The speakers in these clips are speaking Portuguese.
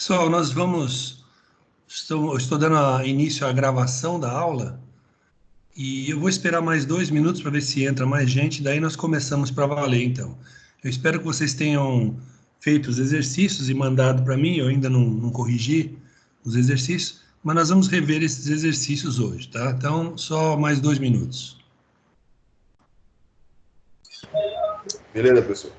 Pessoal, estou dando início à gravação da aula e eu vou esperar mais 2 minutos para ver se entra mais gente, daí nós começamos para valer, então. Eu espero que vocês tenham feito os exercícios e mandado para mim, eu ainda não corrigi os exercícios, mas nós vamos rever esses exercícios hoje, tá? Então, só mais 2 minutos. Beleza, professor.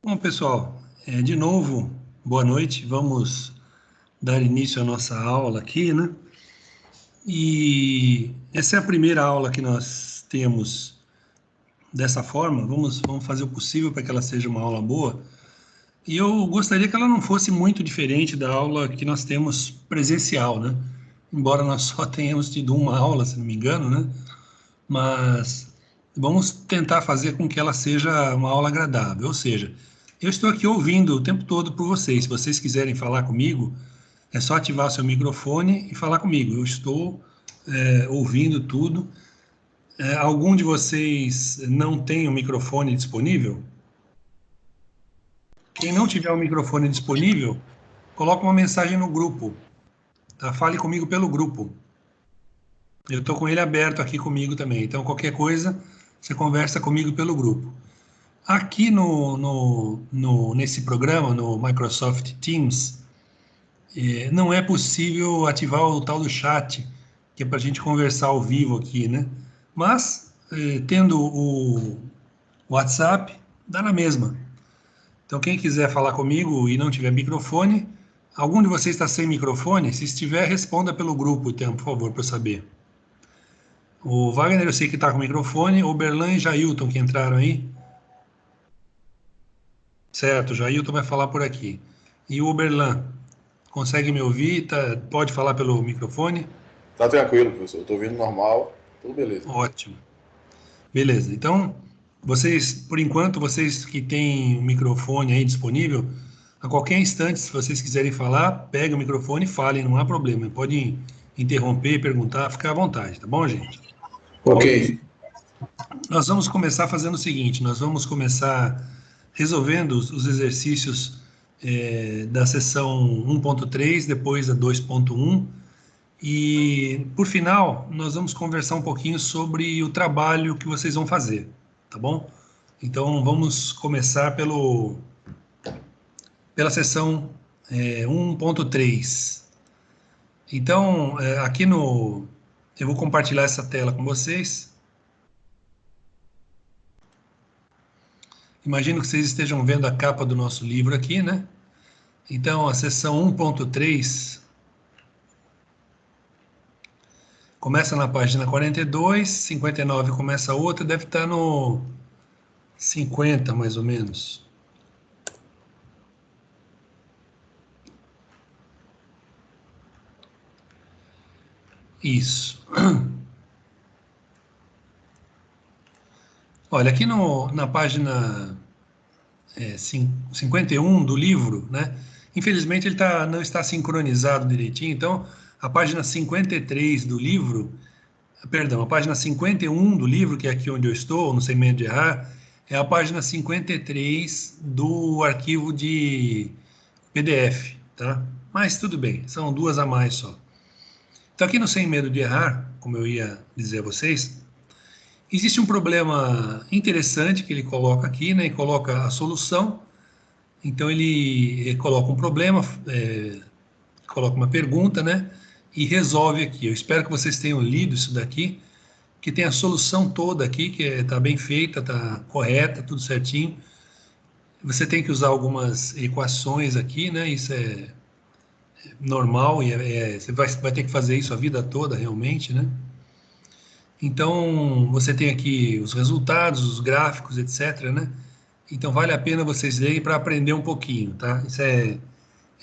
Bom, pessoal, de novo, boa noite. Vamos dar início à nossa aula aqui, né? E essa é a primeira aula que nós temos dessa forma. Vamos fazer o possível para que ela seja uma aula boa. E eu gostaria que ela não fosse muito diferente da aula que nós temos presencial, né? Embora nós só tenhamos tido uma aula, se não me engano, né? Mas vamos tentar fazer com que ela seja uma aula agradável. Ou seja, eu estou aqui ouvindo o tempo todo por vocês. Se vocês quiserem falar comigo, é só ativar seu microfone e falar comigo. Eu estou ouvindo tudo. Algum de vocês não tem o microfone disponível? Quem não tiver o microfone disponível, coloque uma mensagem no grupo. Tá? Fale comigo pelo grupo. Eu estou com ele aberto aqui comigo também. Então, qualquer coisa, você conversa comigo pelo grupo. Aqui nesse programa, no Microsoft Teams, não é possível ativar o tal do chat, que é para a gente conversar ao vivo aqui, né? Mas, tendo o WhatsApp, dá na mesma. Então, quem quiser falar comigo e não tiver microfone, algum de vocês está sem microfone? Se estiver, responda pelo grupo, então, por favor, para eu saber. O Wagner, eu sei que está com microfone. O Berlan e Jailton, que entraram aí. Certo, o Jailton vai falar por aqui. E o Berlan, consegue me ouvir? Pode falar pelo microfone? Tá tranquilo, professor. Eu tô ouvindo normal. Tudo beleza. Ótimo. Beleza. Então, vocês, por enquanto, vocês que têm o microfone aí disponível, A qualquer instante, se vocês quiserem falar, pegue o microfone e falem, não há problema. Podem interromper, perguntar, ficar à vontade, tá bom, gente? Ok. Nós vamos começar fazendo o seguinte, nós vamos começar resolvendo os exercícios da sessão 1.3, depois a 2.1, e, por final, nós vamos conversar um pouquinho sobre o trabalho que vocês vão fazer, tá bom? Então, vamos começar pela sessão 1.3. Então, aqui no... Eu vou compartilhar essa tela com vocês. Imagino que vocês estejam vendo a capa do nosso livro aqui, né? Então, a sessão 1.3 começa na página 42, 59 começa outra, deve estar no 50, mais ou menos. Isso. Olha, aqui na página 51 do livro, né? Infelizmente ele não está sincronizado direitinho, então a página 53 do livro, perdão, a página 51 do livro, que é aqui onde eu estou, não sei medo de errar, é a página 53 do arquivo de PDF, tá? Mas tudo bem, são duas a mais só. Então aqui no Sem Medo de Errar, como eu ia dizer a vocês, existe um problema interessante que ele coloca aqui, né? E coloca a solução. Então ele coloca um problema, coloca uma pergunta, né? E resolve aqui. Eu espero que vocês tenham lido isso daqui, que tem a solução toda aqui, que está bem feita, está correta, tudo certinho. Você tem que usar algumas equações aqui, né? Isso é normal e você vai ter que fazer isso a vida toda, realmente, né? Então, você tem aqui os resultados, os gráficos, etc., né? Então, vale a pena vocês lerem para aprender um pouquinho, tá? Isso é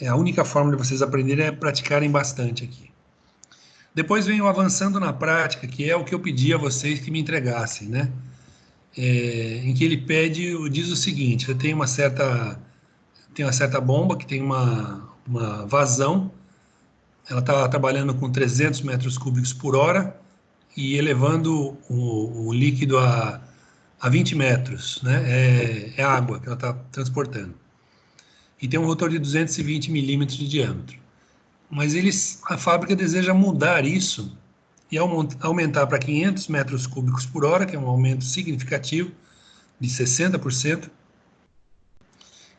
a única forma de vocês aprenderem é praticarem bastante aqui. Depois vem o avançando na prática, que é o que eu pedi a vocês que me entregassem, né? Em que ele diz o seguinte: você tem uma certa bomba que tem uma vazão, ela está trabalhando com 300 metros cúbicos por hora e elevando o líquido a 20 metros, né? É água que ela está transportando. E tem um rotor de 220 milímetros de diâmetro. Mas a fábrica deseja mudar isso e aumentar para 500 metros cúbicos por hora, que é um aumento significativo, de 60%,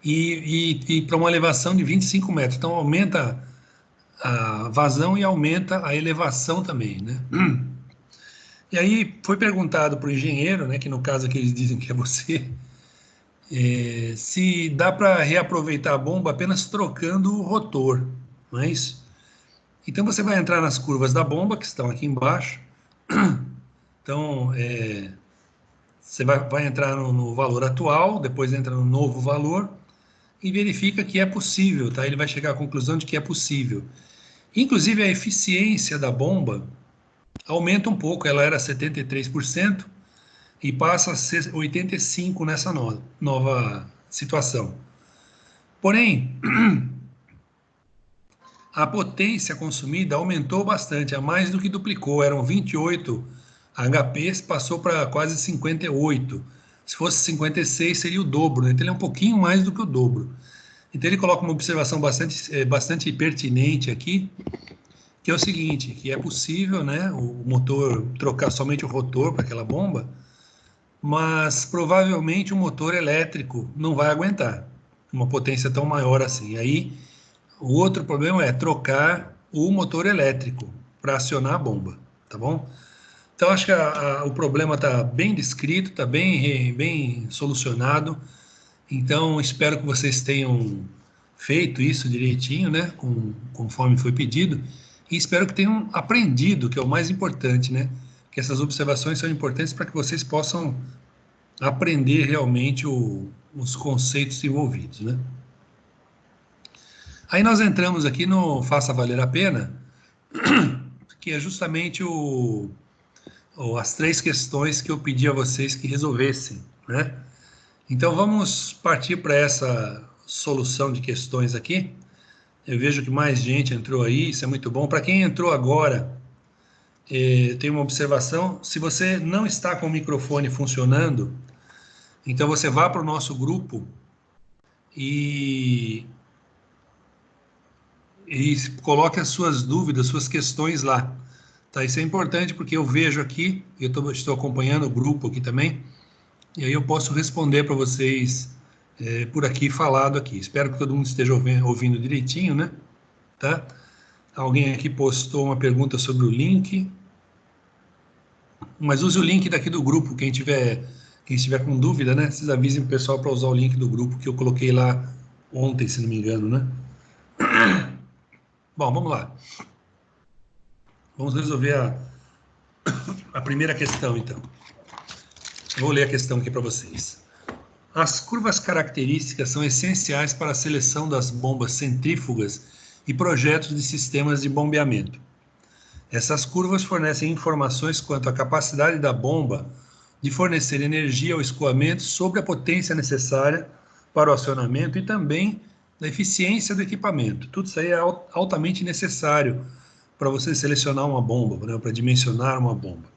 e para uma elevação de 25 metros. Então, aumenta a vazão e aumenta a elevação também, né? E aí foi perguntado para o engenheiro, né, que no caso aqui eles dizem que é você, se dá para reaproveitar a bomba apenas trocando o rotor, não é isso? Então você vai entrar nas curvas da bomba, que estão aqui embaixo. Então, você vai entrar no valor atual, depois entra no novo valor e verifica que é possível, tá? Ele vai chegar à conclusão de que é possível. Inclusive, a eficiência da bomba aumenta um pouco, ela era 73% e passa a ser 85% nessa nova situação. Porém, a potência consumida aumentou bastante, a mais do que duplicou, eram 28 HPs, passou para quase 58. Se fosse 56, seria o dobro, né? Então ele é um pouquinho mais do que o dobro. Então ele coloca uma observação bastante pertinente aqui, que é o seguinte, que é possível, né, o motor trocar somente o rotor para aquela bomba, mas provavelmente o motor elétrico não vai aguentar uma potência tão maior assim. Aí o outro problema é trocar o motor elétrico para acionar a bomba, tá bom? Então acho que o problema está bem descrito, está bem solucionado. Então espero que vocês tenham feito isso direitinho, né, conforme foi pedido, e espero que tenham aprendido, que é o mais importante, né, que essas observações são importantes para que vocês possam aprender realmente os conceitos envolvidos, né. Aí nós entramos aqui no Faça Valer a Pena, que é justamente as 3 questões que eu pedi a vocês que resolvessem, né. Então vamos partir para essa solução de questões aqui. Eu vejo que mais gente entrou aí, isso é muito bom. Para quem entrou agora, tem uma observação. Se você não está com o microfone funcionando, então você vá para o nosso grupo e coloque as suas dúvidas, suas questões lá. Tá? Isso é importante porque eu vejo aqui, estou acompanhando o grupo aqui também, e aí eu posso responder para vocês por aqui, falado aqui. Espero que todo mundo esteja ouvindo direitinho, né? Tá? Alguém aqui postou uma pergunta sobre o link, mas use o link daqui do grupo, quem estiver com dúvida, né? Vocês avisem o pessoal para usar o link do grupo que eu coloquei lá ontem, se não me engano, né? Bom, vamos lá. Vamos resolver a primeira questão, então. Eu vou ler a questão aqui para vocês. As curvas características são essenciais para a seleção das bombas centrífugas e projetos de sistemas de bombeamento. Essas curvas fornecem informações quanto à capacidade da bomba de fornecer energia ao escoamento sobre a potência necessária para o acionamento e também da eficiência do equipamento. Tudo isso aí é altamente necessário para você selecionar uma bomba, né, para dimensionar uma bomba.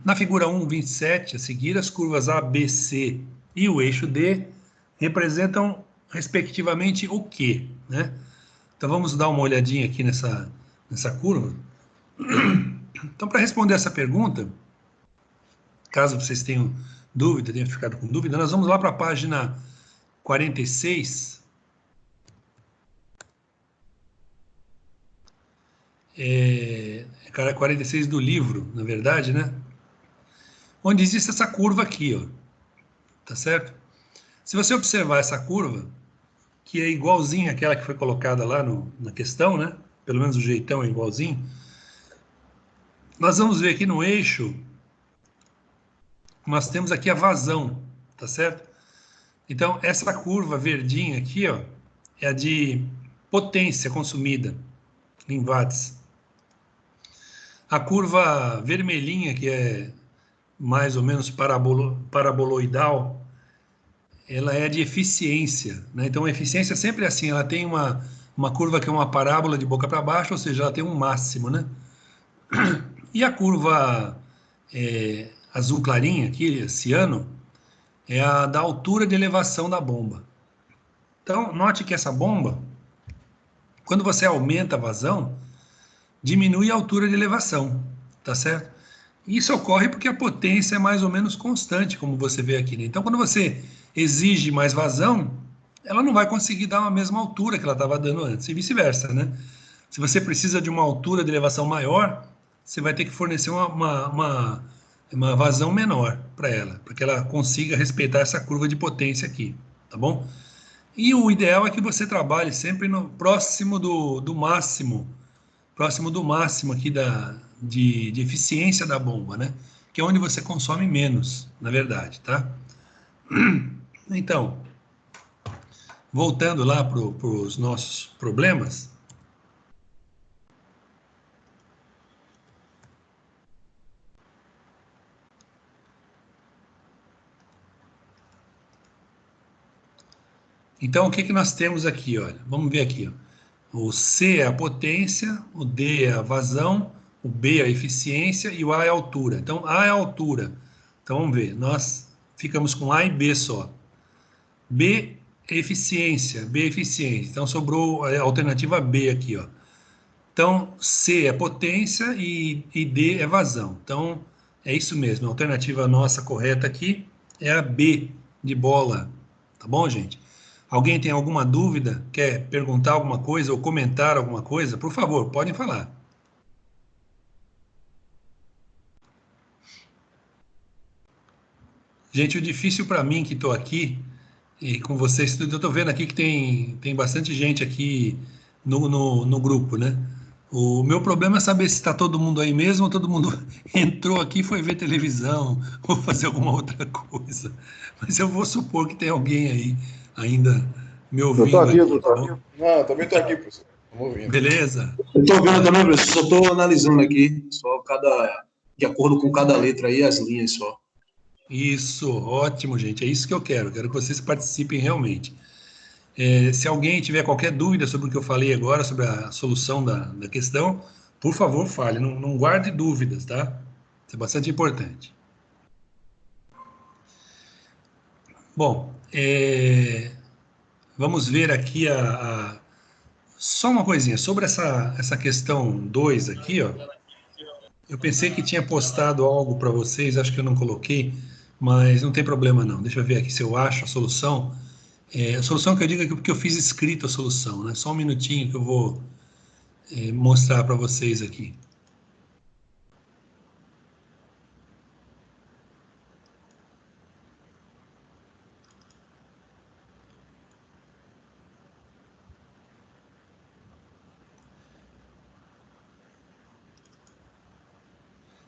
Na figura 1.27, a seguir, as curvas A, B, C e o eixo D representam, respectivamente, o quê? Né? Então, vamos dar uma olhadinha aqui nessa curva. Então, para responder essa pergunta, caso vocês tenham dúvida, tenham ficado com dúvida, nós vamos lá para a página 46. 46 do livro, na verdade, né? Onde existe essa curva aqui, ó. Tá certo? Se você observar essa curva, que é igualzinha àquela que foi colocada lá na questão, né? Pelo menos o jeitão é igualzinho. Nós vamos ver aqui no eixo, nós temos aqui a vazão, tá certo? Então, essa curva verdinha aqui, ó, é a de potência consumida em watts. A curva vermelhinha, que é mais ou menos paraboloidal, ela é de eficiência, né? Então, a eficiência sempre é assim, ela tem uma curva que é uma parábola de boca para baixo, ou seja, ela tem um máximo, né? E a curva azul clarinha aqui, ciano, é a da altura de elevação da bomba. Então, note que essa bomba, quando você aumenta a vazão, diminui a altura de elevação, tá certo? Isso ocorre porque a potência é mais ou menos constante, como você vê aqui, né? Então, quando você exige mais vazão, ela não vai conseguir dar a mesma altura que ela estava dando antes, e vice-versa, né? Se você precisa de uma altura de elevação maior, você vai ter que fornecer uma vazão menor para ela, para que ela consiga respeitar essa curva de potência aqui, tá bom? E o ideal é que você trabalhe sempre próximo do máximo aqui de eficiência da bomba, né? Que é onde você consome menos, na verdade, tá? Então, voltando lá para os nossos problemas. Então, o que nós temos aqui? Olha, vamos ver aqui. Ó. O C é a potência, o D é a vazão, o B é a eficiência e o A é a altura. Então, A é a altura. Então, vamos ver. Nós ficamos com A e B só. B é eficiência, B é eficiência. Então, sobrou a alternativa B aqui, ó. Então, C é potência e D é vazão. Então, é isso mesmo. A alternativa nossa correta aqui é a B de bola. Tá bom, gente? Alguém tem alguma dúvida? Quer perguntar alguma coisa ou comentar alguma coisa? Por favor, podem falar. Gente, o difícil para mim que estou aqui e com vocês, eu estou vendo aqui que tem bastante gente aqui no grupo, né? O meu problema é saber se está todo mundo aí mesmo ou todo mundo entrou aqui e foi ver televisão ou fazer alguma outra coisa. Mas eu vou supor que tem alguém aí ainda me ouvindo. Eu estou aqui, doutor. Tá? Não, eu também estou aqui, professor. Estamos ouvindo. Beleza? Eu estou ouvindo também, professor. Só estou analisando aqui, de acordo com cada letra aí, as linhas só. Isso, ótimo, gente. É isso que eu quero. Quero que vocês participem realmente. Se alguém tiver qualquer dúvida sobre o que eu falei agora, sobre a solução da questão, por favor, fale. Não, não guarde dúvidas, tá? Isso é bastante importante. Bom, vamos ver aqui só uma coisinha. Sobre essa questão 2 aqui, ó. Eu pensei que tinha postado algo para vocês, acho que eu não coloquei, mas não tem problema não. Deixa eu ver aqui se eu acho a solução. A solução que eu digo é porque eu fiz escrito a solução, né? Só um minutinho que eu vou mostrar para vocês aqui.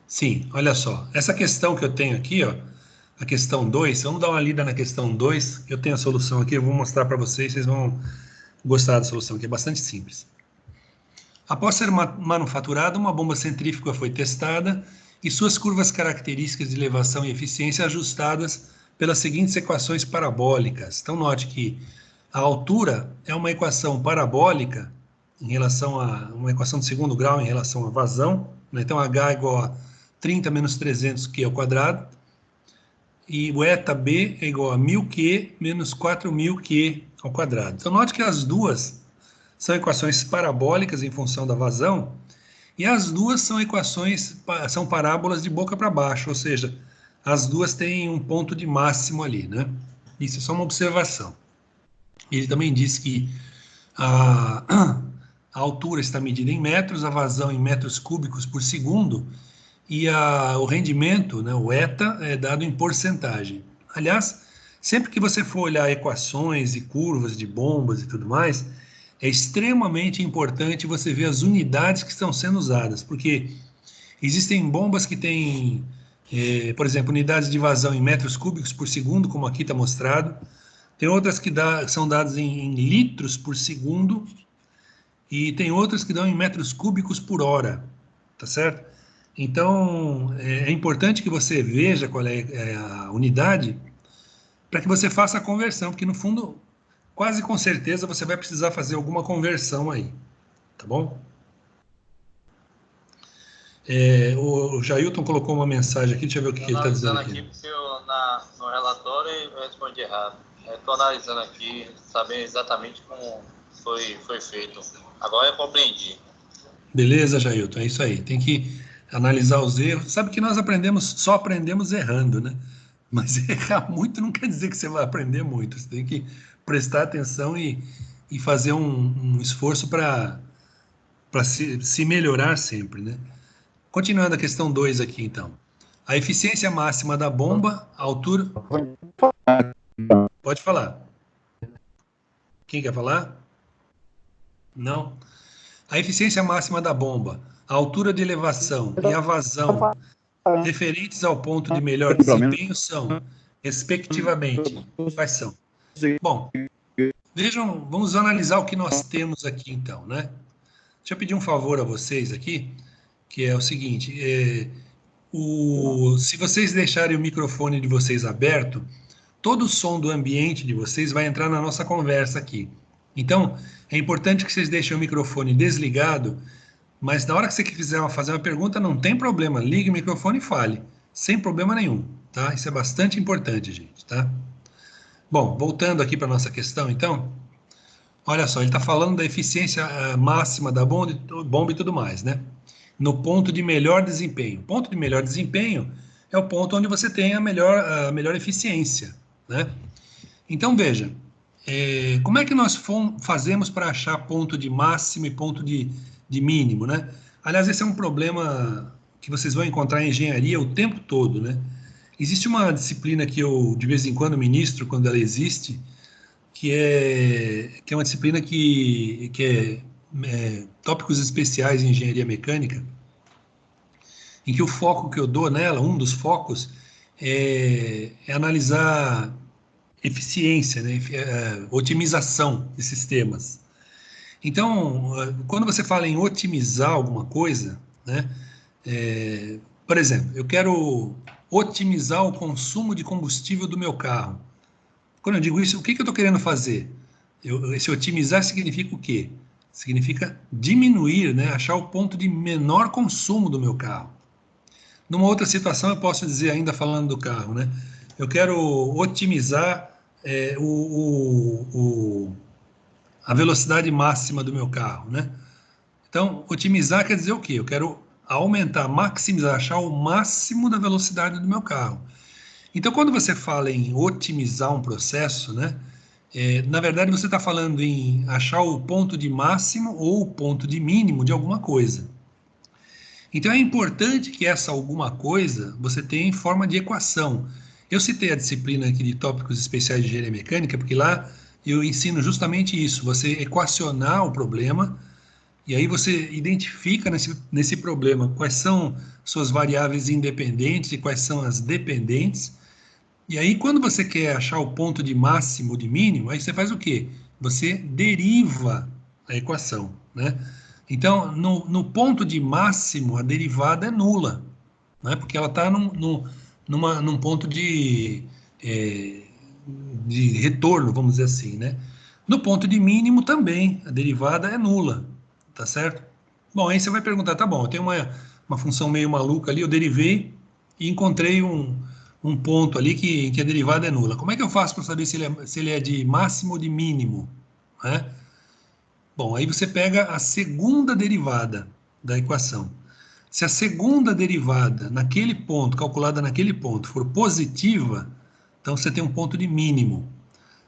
Sim, olha só. Essa questão que eu tenho aqui, ó, a questão 2, vamos dar uma lida na questão 2. Eu tenho a solução aqui, eu vou mostrar para vocês, vocês vão gostar da solução, que é bastante simples. Após ser manufaturada, uma bomba centrífuga foi testada e suas curvas características de elevação e eficiência ajustadas pelas seguintes equações parabólicas. Então, note que a altura é uma equação parabólica em relação a uma equação de segundo grau em relação à vazão, né? Então, H é igual a 30 menos 300 Q ao quadrado, e o eta B é igual a 1000Q menos 4000Q ao quadrado. Então, note que as duas são equações parabólicas em função da vazão, e as duas são são parábolas de boca para baixo, ou seja, as duas têm um ponto de máximo ali, né? Isso é só uma observação. Ele também diz que a altura está medida em metros, a vazão em metros cúbicos por segundo, e o rendimento, né, o eta, é dado em porcentagem. Aliás, sempre que você for olhar equações e curvas de bombas e tudo mais, é extremamente importante você ver as unidades que estão sendo usadas, porque existem bombas que têm, por exemplo, unidades de vazão em metros cúbicos por segundo, como aqui está mostrado. Tem outras que são dadas em litros por segundo, e tem outras que dão em metros cúbicos por hora, tá certo? Então, é importante que você veja qual é a unidade para que você faça a conversão, porque no fundo, quase com certeza, você vai precisar fazer alguma conversão aí, tá bom? O Jailton colocou uma mensagem aqui, deixa eu ver o que ele está dizendo aqui. Aqui porque no relatório eu respondi errado. Estou analisando aqui, sabendo exatamente como foi feito. Agora eu compreendi. Beleza, Jailton, é isso aí. Tem que analisar os erros. Sabe que nós só aprendemos errando, né? Mas errar muito não quer dizer que você vai aprender muito. Você tem que prestar atenção e fazer um esforço para se melhorar sempre, né? Continuando a questão 2 aqui, então. A eficiência máxima da bomba, a altura... Pode falar. Quem quer falar? Não. A eficiência máxima da bomba, a altura de elevação e a vazão referentes ao ponto de melhor desempenho são, respectivamente, quais são? Bom, vejam, vamos analisar o que nós temos aqui, então, né? Deixa eu pedir um favor a vocês aqui, que é o seguinte, se vocês deixarem o microfone de vocês aberto, todo o som do ambiente de vocês vai entrar na nossa conversa aqui. Então, é importante que vocês deixem o microfone desligado, mas na hora que você quiser fazer uma pergunta, não tem problema, ligue o microfone e fale, sem problema nenhum, tá? Isso é bastante importante, gente, tá? Bom, voltando aqui para a nossa questão, então, olha só, ele está falando da eficiência máxima da bomba e tudo mais, né? No ponto de melhor desempenho. O ponto de melhor desempenho é o ponto onde você tem a melhor eficiência, né? Então, veja, como é que nós fazemos para achar ponto de máximo e ponto de mínimo, né? Aliás, esse é um problema que vocês vão encontrar em engenharia o tempo todo, né? Existe uma disciplina que eu, de vez em quando, ministro, quando ela existe, que é uma disciplina que é tópicos especiais em engenharia mecânica, em que o foco que eu dou nela, um dos focos, é analisar eficiência, né? Otimização de sistemas. Então, quando você fala em otimizar alguma coisa, né? Por exemplo, eu quero otimizar o consumo de combustível do meu carro. Quando eu digo isso, o que eu estou querendo fazer? Esse otimizar significa o quê? Significa diminuir, né? Achar o ponto de menor consumo do meu carro. Numa outra situação, eu posso dizer, ainda falando do carro, né? Eu quero otimizar a velocidade máxima do meu carro, né? Então, otimizar quer dizer o quê? Eu quero aumentar, maximizar, achar o máximo da velocidade do meu carro. Então, quando você fala em otimizar um processo, né? Na verdade, você está falando em achar o ponto de máximo ou o ponto de mínimo de alguma coisa. Então, é importante que essa alguma coisa você tenha em forma de equação. Eu citei a disciplina aqui de tópicos especiais de engenharia mecânica, porque lá eu ensino justamente isso, você equacionar o problema, e aí você identifica nesse problema quais são suas variáveis independentes e quais são as dependentes. E aí, quando você quer achar o ponto de máximo, de mínimo, aí você faz o quê? Você deriva a equação, né? Então, no ponto de máximo, a derivada é nula, né? Porque ela está num ponto de retorno, vamos dizer assim, né? No ponto de mínimo também, a derivada é nula, tá certo? Bom, aí você vai perguntar, tá bom, eu tenho uma função meio maluca ali, eu derivei e encontrei um ponto ali que a derivada é nula. Como é que eu faço para saber se ele é de máximo ou de mínimo, né? Bom, aí você pega a segunda derivada da equação. Se a segunda derivada naquele ponto, calculada naquele ponto, for positiva, então você tem um ponto de mínimo.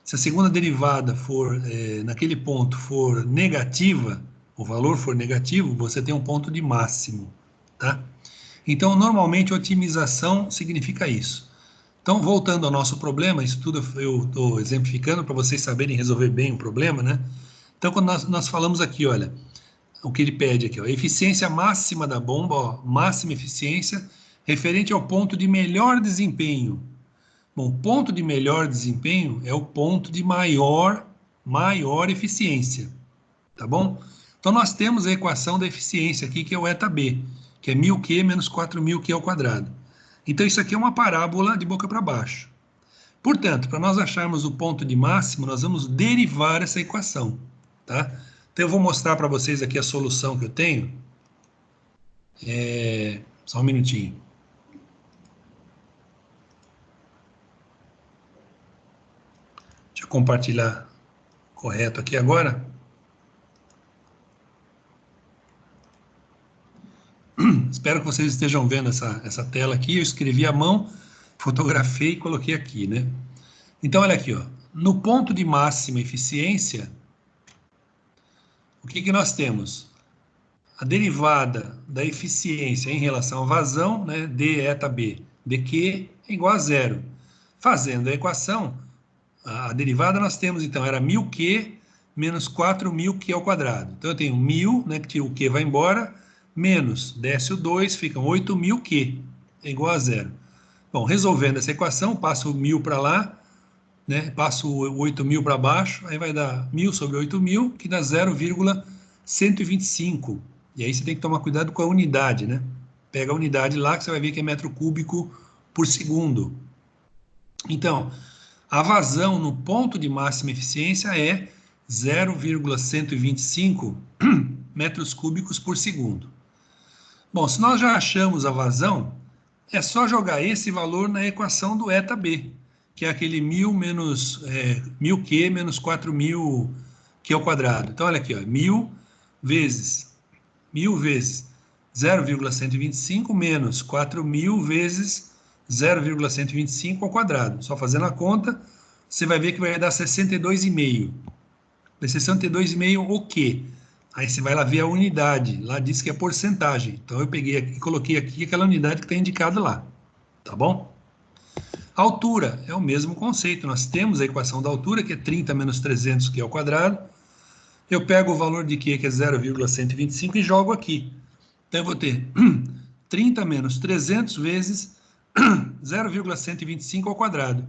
Se a segunda derivada for naquele ponto for negativa, o valor for negativo, você tem um ponto de máximo, tá? Então, normalmente, otimização significa isso. Então, voltando ao nosso problema, isso tudo eu estou exemplificando para vocês saberem resolver bem o problema, né? Então, quando nós falamos aqui, olha, o que ele pede aqui, ó, eficiência máxima da bomba, ó, máxima eficiência, referente ao ponto de melhor desempenho. Bom, o ponto de melhor desempenho é o ponto de maior eficiência, tá bom? Então, nós temos a equação da eficiência aqui, que é o eta-b, que é 1000Q menos 4000Q ao quadrado. Então, isso aqui é uma parábola de boca para baixo. Portanto, para nós acharmos o ponto de máximo, nós vamos derivar essa equação, tá? Então, eu vou mostrar para vocês aqui a solução que eu tenho. Só um minutinho. Deixa eu compartilhar correto aqui agora. Espero que vocês estejam vendo essa tela aqui. Eu escrevi à mão, fotografei e coloquei aqui, né? Então, olha aqui, ó. No ponto de máxima eficiência, o que nós temos? A derivada da eficiência em relação à vazão, né, d eta b, dq é igual a zero. Fazendo a equação, a derivada nós temos, então, era 1000Q menos 4000Q ao quadrado. Então, eu tenho 1000, né, que o Q vai embora, menos, desce o 2, ficam 8000Q, é igual a zero. Bom, resolvendo essa equação, passo o 1000 para lá, né, passo o 8000 para baixo, aí vai dar 1000 sobre 8000, que dá 0,125. E aí você tem que tomar cuidado com a unidade, né? Pega a unidade lá, que você vai ver que é metro cúbico por segundo. Então, a vazão no ponto de máxima eficiência é 0,125 metros cúbicos por segundo. Bom, se nós já achamos a vazão, é só jogar esse valor na equação do eta-b, que é aquele 1000 menos 1000Q menos 4000Q ao quadrado. Então, olha aqui, ó, 1000 vezes 0,125 menos 4000 vezes 0,125 ao quadrado. Só fazendo a conta, você vai ver que vai dar 62,5. 62,5 o quê? Aí você vai lá ver a unidade. Lá diz que é porcentagem. Então eu peguei aqui e coloquei aqui aquela unidade que está indicada lá. Tá bom? A altura é o mesmo conceito. Nós temos a equação da altura, que é 30 menos 300 Q ao quadrado. Eu pego o valor de Q, que é 0,125, e jogo aqui. Então eu vou ter 30 menos 300 vezes 0,125 ao quadrado.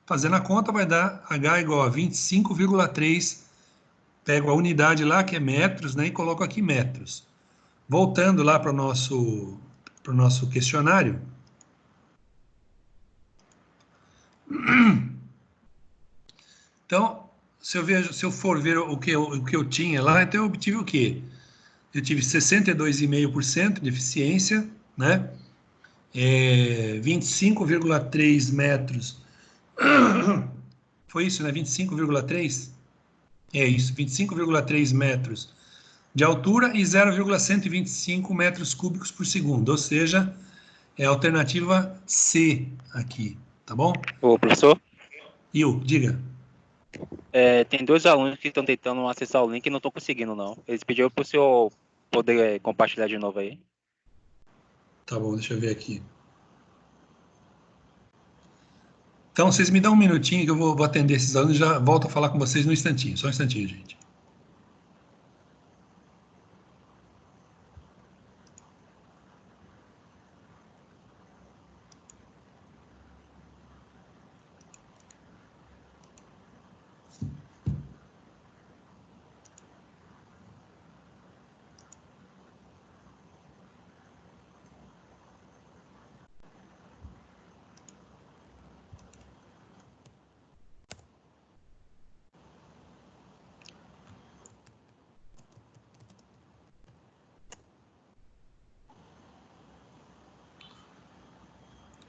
Fazendo a conta vai dar H igual a 25,3. Pego a unidade lá, que é metros, né, e coloco aqui metros. Voltando lá para o nosso questionário, Então, se eu for ver o que eu tinha lá, então eu obtive o quê? Eu tive 62,5% de eficiência, né? 25,3 metros. Foi isso, né? 25,3? É isso, 25,3 metros de altura e 0,125 metros cúbicos por segundo. Ou seja, é a alternativa C aqui, tá bom? Ô, professor, Diga. tem 2 alunos que estão tentando acessar o link e não estão conseguindo, não. Eles pediram para o senhor poder compartilhar de novo aí. Tá bom, deixa eu ver aqui. Então, vocês me dão um minutinho que eu vou atender esses alunos e já volto a falar com vocês no instantinho. Só um instantinho, gente.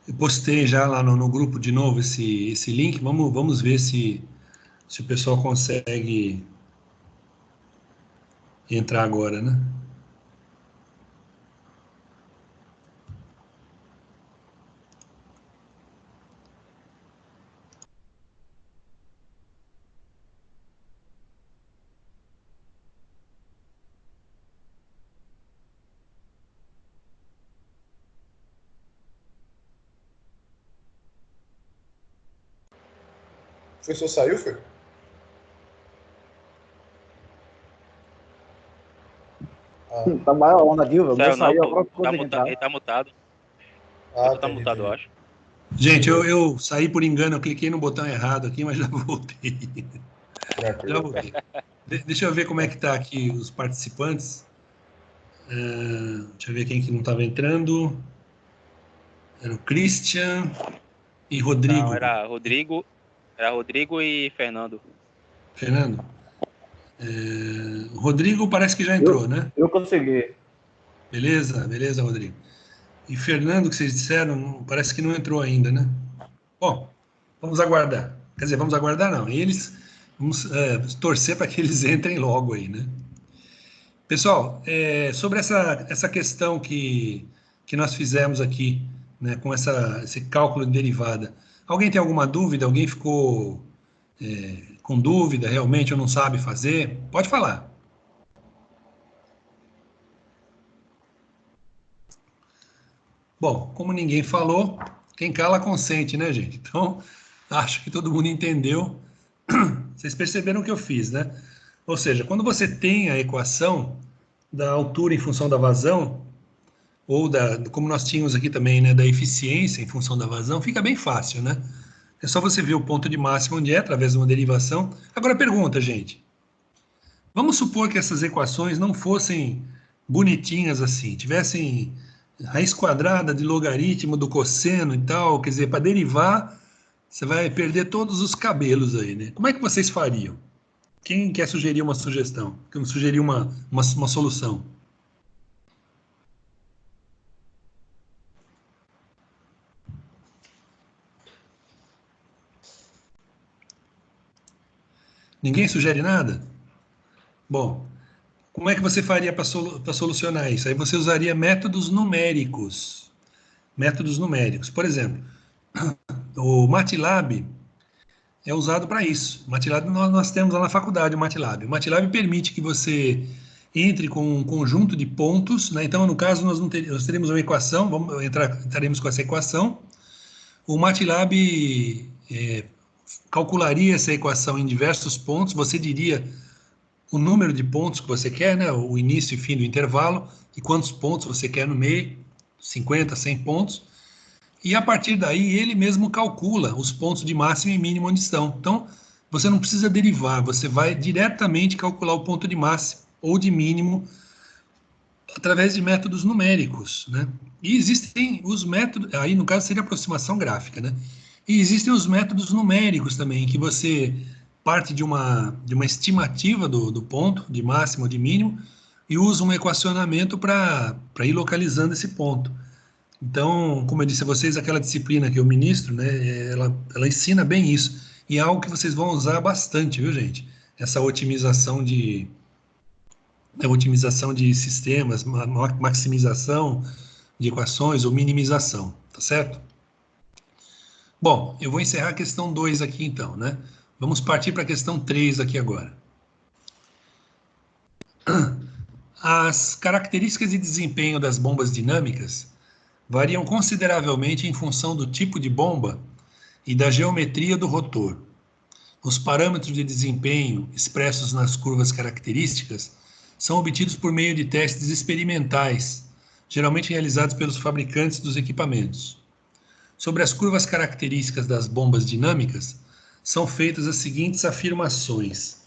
Eu postei já lá no grupo de novo esse link. Vamos ver se o pessoal consegue entrar agora, né? O professor saiu, foi? Tá maior onda aqui, velho. Saiu Meu saiu, não, agora pô. consegui entrar. Ele tá mutado. Ah, Ele tá mutado, eu acho. Gente, eu saí por engano, eu cliquei no botão errado aqui, mas já voltei. Já Tranquilo. voltei. Deixa eu ver como é que tá aqui os participantes. Deixa eu ver quem que não estava entrando. Era o Christian e Rodrigo. Não, era Rodrigo e Fernando. Fernando? O Rodrigo parece que já entrou, né? Eu consegui. Beleza, Rodrigo. E Fernando, que vocês disseram, parece que não entrou ainda, né? Bom, vamos aguardar. Quer dizer, vamos aguardar não. Vamos torcer para que eles entrem logo aí, né? Pessoal, sobre essa questão que nós fizemos aqui, né, com esse cálculo de derivada, alguém tem alguma dúvida? Alguém ficou com dúvida realmente ou não sabe fazer? Pode falar. Bom, como ninguém falou, quem cala consente, né, gente? Então, acho que todo mundo entendeu. Vocês perceberam o que eu fiz, né? Ou seja, quando você tem a equação da altura em função da vazão, ou como nós tínhamos aqui também, né, da eficiência em função da vazão, fica bem fácil, né? É só você ver o ponto de máxima onde é, através de uma derivação. Agora pergunta, gente. Vamos supor que essas equações não fossem bonitinhas assim, tivessem raiz quadrada de logaritmo do cosseno e tal, quer dizer, para derivar, você vai perder todos os cabelos aí, né? Como é que vocês fariam? Quem quer sugerir uma sugestão? Quem sugerir uma solução? Ninguém sugere nada? Bom, como é que você faria para solucionar isso? Aí você usaria métodos numéricos. Métodos numéricos. Por exemplo, o MATLAB é usado para isso. O MATLAB nós temos lá na faculdade, o MATLAB. O MATLAB permite que você entre com um conjunto de pontos, né? Então, no caso, nós teremos uma equação, entraremos com essa equação. O MATLAB calcularia essa equação em diversos pontos, você diria o número de pontos que você quer, né? O início e fim do intervalo, e quantos pontos você quer no meio, 50, 100 pontos. E a partir daí ele mesmo calcula os pontos de máximo e mínimo onde estão. Então, você não precisa derivar, você vai diretamente calcular o ponto de máximo ou de mínimo através de métodos numéricos, né? E existem os métodos, aí no caso seria aproximação gráfica, né? E existem os métodos numéricos também, que você parte de uma estimativa do ponto, de máximo ou de mínimo, e usa um equacionamento para ir localizando esse ponto. Então, como eu disse a vocês, aquela disciplina que eu ministro, né, ela ensina bem isso. E é algo que vocês vão usar bastante, viu, gente? Essa otimização de sistemas, maximização de equações ou minimização, tá certo? Bom, eu vou encerrar a questão 2 aqui então, né? Vamos partir para a questão 3 aqui agora. As características de desempenho das bombas dinâmicas variam consideravelmente em função do tipo de bomba e da geometria do rotor. Os parâmetros de desempenho expressos nas curvas características são obtidos por meio de testes experimentais, geralmente realizados pelos fabricantes dos equipamentos. Sobre as curvas características das bombas dinâmicas, são feitas as seguintes afirmações.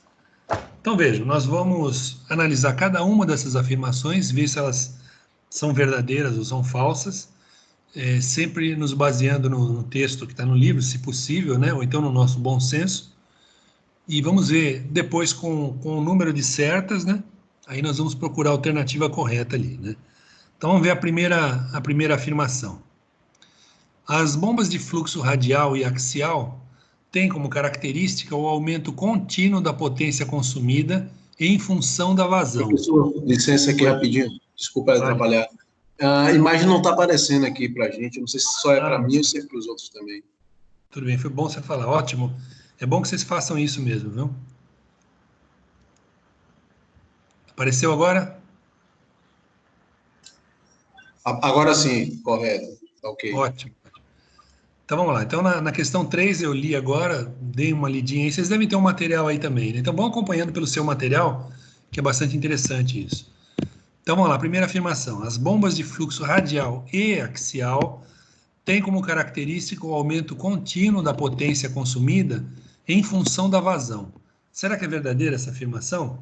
Então vejam, nós vamos analisar cada uma dessas afirmações, ver se elas são verdadeiras ou são falsas, sempre nos baseando no texto que está no livro, se possível, né, ou então no nosso bom senso. E vamos ver depois com o número de certas, né? Aí nós vamos procurar a alternativa correta ali, né? Então vamos ver a primeira afirmação. As bombas de fluxo radial e axial têm como característica o aumento contínuo da potência consumida em função da vazão. Professor, licença aqui rapidinho, desculpa atrapalhar. A imagem não está aparecendo aqui para a gente, não sei se só é para mim ou se é para os outros também. Tudo bem, foi bom você falar, ótimo. É bom que vocês façam isso mesmo, viu? Apareceu agora? Agora sim, correto. Ok. Ótimo. Então vamos lá. Então na questão 3 eu li agora, dei uma lidinha aí. Vocês devem ter um material aí também, né? Então vão acompanhando pelo seu material, que é bastante interessante isso. Então vamos lá, primeira afirmação. As bombas de fluxo radial e axial têm como característica o aumento contínuo da potência consumida em função da vazão. Será que é verdadeira essa afirmação?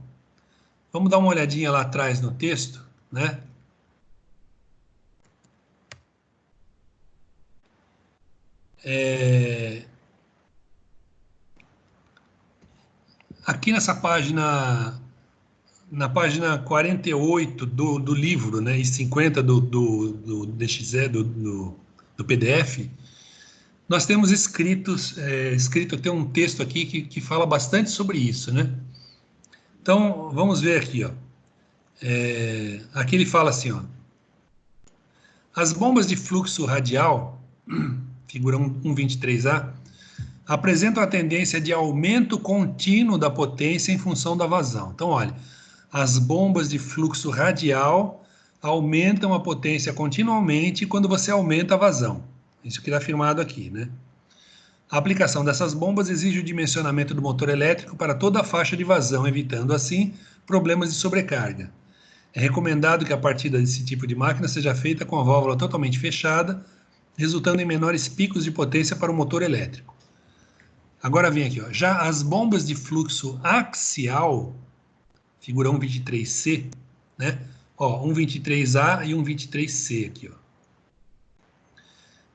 Vamos dar uma olhadinha lá atrás no texto, né? Aqui nessa página, na página 48 do livro, né, e 50 do DXE, do PDF, nós temos escrito tem um texto aqui que fala bastante sobre isso, né? Então, vamos ver aqui, ó. Aqui ele fala assim, ó. As bombas de fluxo radial, figura 123A, apresentam a tendência de aumento contínuo da potência em função da vazão. Então, olha, as bombas de fluxo radial aumentam a potência continuamente quando você aumenta a vazão. Isso que está afirmado aqui, né? A aplicação dessas bombas exige o dimensionamento do motor elétrico para toda a faixa de vazão, evitando, assim, problemas de sobrecarga. É recomendado que a partida desse tipo de máquina seja feita com a válvula totalmente fechada, resultando em menores picos de potência para o motor elétrico. Agora vem aqui, ó. Já as bombas de fluxo axial, figura 123C, né? Ó, 123A e 123C aqui, ó.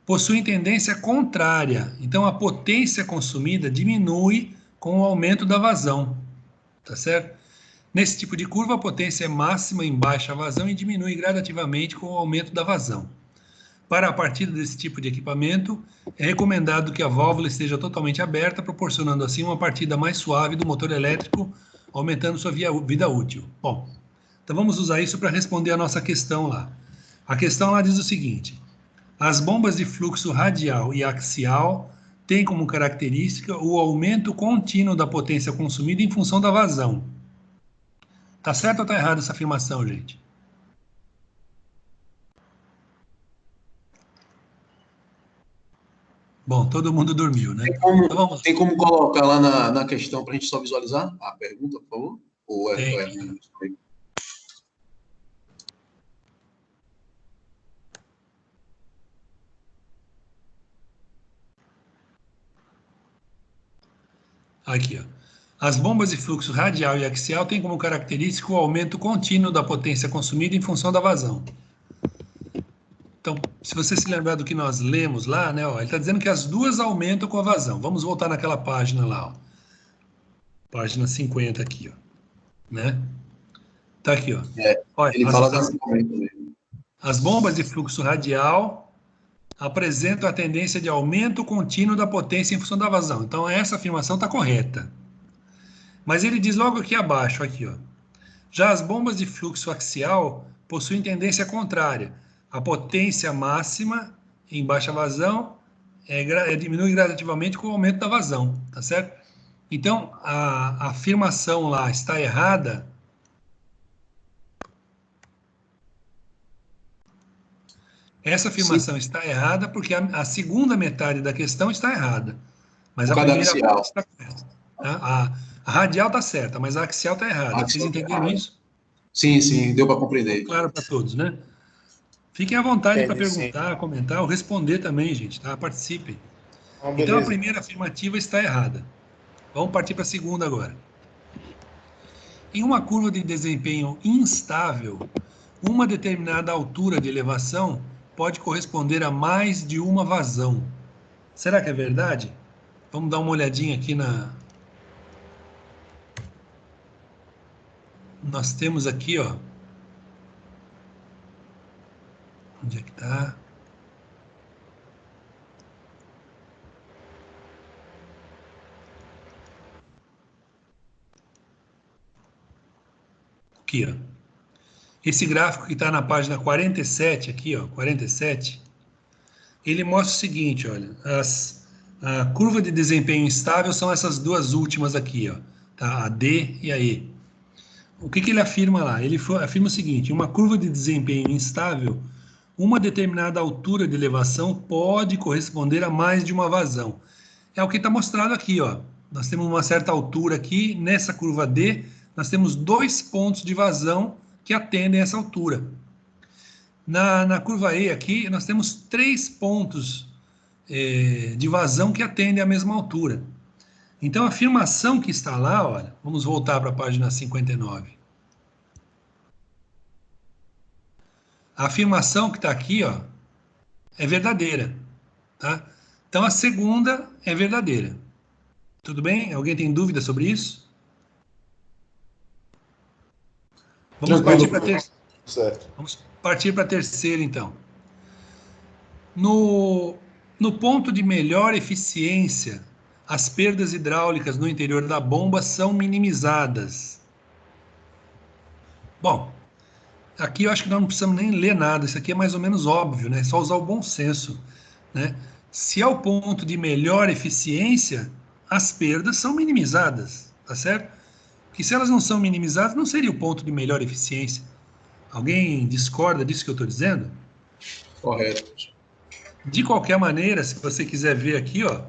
Possuem tendência contrária. Então, a potência consumida diminui com o aumento da vazão. Tá certo? Nesse tipo de curva, a potência é máxima em baixa vazão e diminui gradativamente com o aumento da vazão. Para a partida desse tipo de equipamento, é recomendado que a válvula esteja totalmente aberta, proporcionando assim uma partida mais suave do motor elétrico, aumentando sua vida útil. Bom, então vamos usar isso para responder a nossa questão lá. A questão lá diz o seguinte: as bombas de fluxo radial e axial têm como característica o aumento contínuo da potência consumida em função da vazão. Tá certo ou tá errado essa afirmação, gente? Bom, todo mundo dormiu, né? Tem como colocar lá na questão para a gente só visualizar a pergunta, por favor? Ou Aqui, ó. As bombas de fluxo radial e axial têm como característica o aumento contínuo da potência consumida em função da vazão. Então, se você se lembrar do que nós lemos lá, né, ó, ele está dizendo que as duas aumentam com a vazão. Vamos voltar naquela página lá. Ó. Página 50 aqui, ó. Né? Tá aqui, ó. Olha, ele fala desse momento. As bombas de fluxo radial apresentam a tendência de aumento contínuo da potência em função da vazão. Então, essa afirmação está correta. Mas ele diz logo aqui abaixo, aqui, ó. Já as bombas de fluxo axial possuem tendência contrária. A potência máxima em baixa vazão diminui gradativamente com o aumento da vazão, tá certo? Então, a afirmação lá está errada. Essa afirmação está errada porque a segunda metade da questão está errada. Mas a primeira parte está correta. A radial está certa, mas a axial está errada. Vocês entenderam isso? Sim, deu para compreender. Claro para todos, né? Fiquem à vontade para perguntar, comentar ou responder também, gente, tá? Participem. Então, a primeira afirmativa está errada. Vamos partir para a segunda agora. Em uma curva de desempenho instável, uma determinada altura de elevação pode corresponder a mais de uma vazão. Será que é verdade? Vamos dar uma olhadinha aqui na... Nós temos aqui, ó... Onde é que está? Aqui, ó. Esse gráfico que está na página 47, aqui, ó, 47, ele mostra o seguinte, olha, a curva de desempenho instável são essas duas últimas aqui, ó, tá? A D e a E. O que ele afirma lá? Ele afirma o seguinte: em uma curva de desempenho instável, uma determinada altura de elevação pode corresponder a mais de uma vazão. É o que está mostrado aqui, ó. Nós temos uma certa altura aqui, nessa curva D, nós temos 2 pontos de vazão que atendem a essa altura. Na curva E aqui, nós temos 3 pontos de vazão que atendem à mesma altura. Então, a afirmação que está lá, olha, vamos voltar para a página 59. A afirmação que está aqui, ó, é verdadeira, tá? Então, a segunda é verdadeira. Tudo bem? Alguém tem dúvida sobre isso? Vamos partir para a terceira. Certo. Vamos partir para a terceira, então. No ponto de melhor eficiência, as perdas hidráulicas no interior da bomba são minimizadas. Bom, aqui eu acho que nós não precisamos nem ler nada, isso aqui é mais ou menos óbvio, né? É só usar o bom senso, né? Se é o ponto de melhor eficiência, as perdas são minimizadas, tá certo? Porque se elas não são minimizadas, não seria o ponto de melhor eficiência. Alguém discorda disso que eu estou dizendo? Correto. De qualquer maneira, se você quiser ver aqui, ó,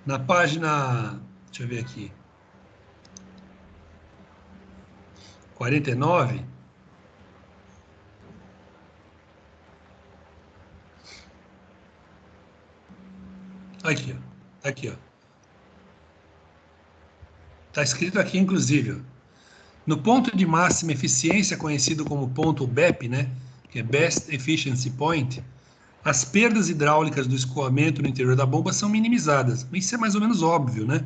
na página, deixa eu ver aqui, 49, aqui, ó, aqui, ó. Está escrito aqui, inclusive, ó, no ponto de máxima eficiência, conhecido como ponto BEP, né, que é Best Efficiency Point, as perdas hidráulicas do escoamento no interior da bomba são minimizadas. Isso é mais ou menos óbvio, né?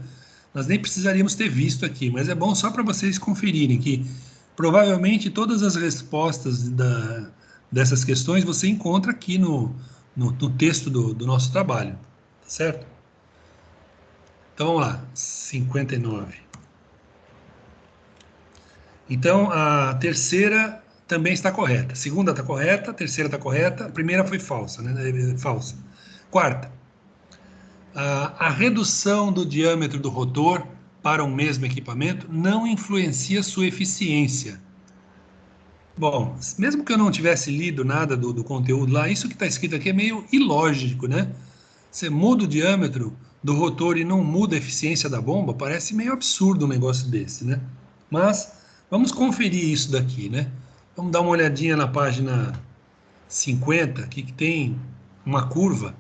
Nós nem precisaríamos ter visto aqui, mas é bom só para vocês conferirem que provavelmente todas as respostas dessas questões você encontra aqui no texto do nosso trabalho, tá certo? Então vamos lá, 59. Então a terceira também está correta. A segunda está correta, a terceira está correta, a primeira foi falsa, né? Falsa. Quarta, a redução do diâmetro do rotor para um mesmo equipamento não influencia sua eficiência. Bom, mesmo que eu não tivesse lido nada do conteúdo lá, isso que está escrito aqui é meio ilógico, né? Você muda o diâmetro do rotor e não muda a eficiência da bomba, parece meio absurdo um negócio desse, né? Mas vamos conferir isso daqui, né? Vamos dar uma olhadinha na página 50, aqui que tem uma curva.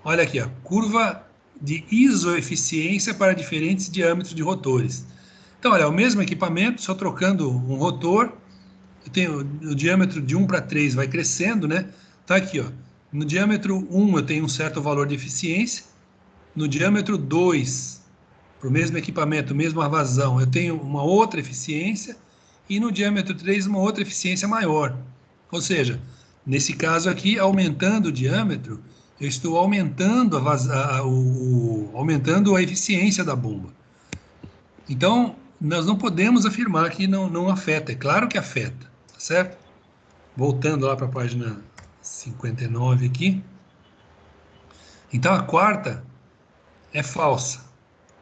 Olha aqui, a curva de isoeficiência para diferentes diâmetros de rotores. Então, olha, é o mesmo equipamento, só trocando um rotor. Eu tenho o diâmetro de 1 para 3 vai crescendo, né? Tá aqui, ó. No diâmetro 1 eu tenho um certo valor de eficiência. No diâmetro 2 para o mesmo equipamento, mesma vazão, eu tenho uma outra eficiência, e no diâmetro 3 uma outra eficiência maior. Ou seja, nesse caso aqui, aumentando o diâmetro, eu estou aumentando aumentando a eficiência da bomba. Então, nós não podemos afirmar que não afeta. É claro que afeta, tá certo? Voltando lá para a página 59 aqui. Então, a quarta é falsa.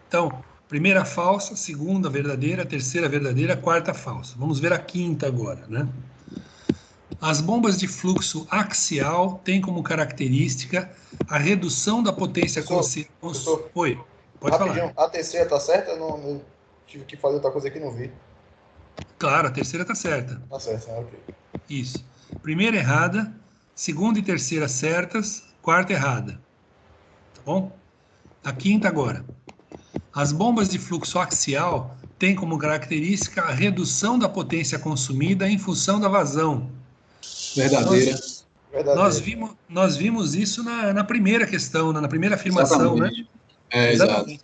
Então, primeira falsa, segunda verdadeira, terceira verdadeira, quarta falsa. Vamos ver a quinta agora, né? As bombas de fluxo axial têm como característica a redução da potência... Oi, pode rapidinho, falar. A terceira tá certa? Eu tive que fazer outra coisa aqui e não vi. Claro, a terceira está certa. Tá certo, ok. Isso. Primeira errada, segunda e terceira certas, quarta errada. Tá bom? A quinta agora. As bombas de fluxo axial têm como característica a redução da potência consumida em função da vazão. Verdadeira. Nós vimos isso na primeira questão, na primeira afirmação, Exatamente. né? Exatamente.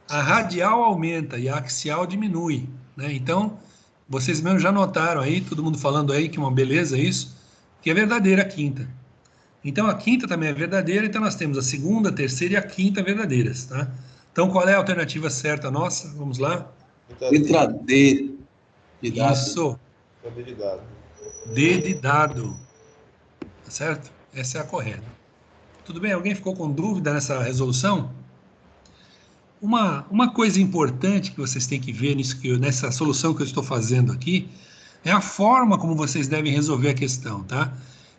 A radial aumenta e a axial diminui, né? Então, vocês mesmo já notaram aí, todo mundo falando aí que uma beleza isso, que é verdadeira a quinta. Então, a quinta também é verdadeira, então nós temos a segunda, a terceira e a quinta verdadeiras, tá? Então, qual é a alternativa certa nossa? Vamos lá? Letra D de dado. Isso. D de dado. D de dado. Tá certo? Essa é a correta. Tudo bem? Alguém ficou com dúvida nessa resolução? Uma coisa importante que vocês têm que ver nessa solução que eu estou fazendo aqui é a forma como vocês devem resolver a questão, tá?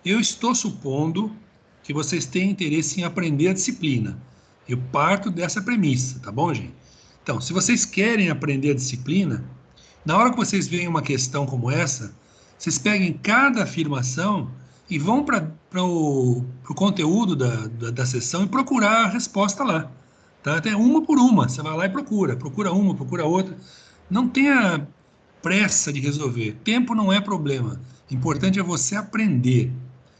Eu estou supondo que vocês têm interesse em aprender a disciplina. Eu parto dessa premissa, tá bom, gente? Então, se vocês querem aprender a disciplina, na hora que vocês veem uma questão como essa, vocês peguem cada afirmação e vão para o conteúdo da sessão e procurar a resposta lá. Tá? Até uma por uma, você vai lá e procura uma, procura outra. Não tenha pressa de resolver. Tempo não é problema. O importante é você aprender.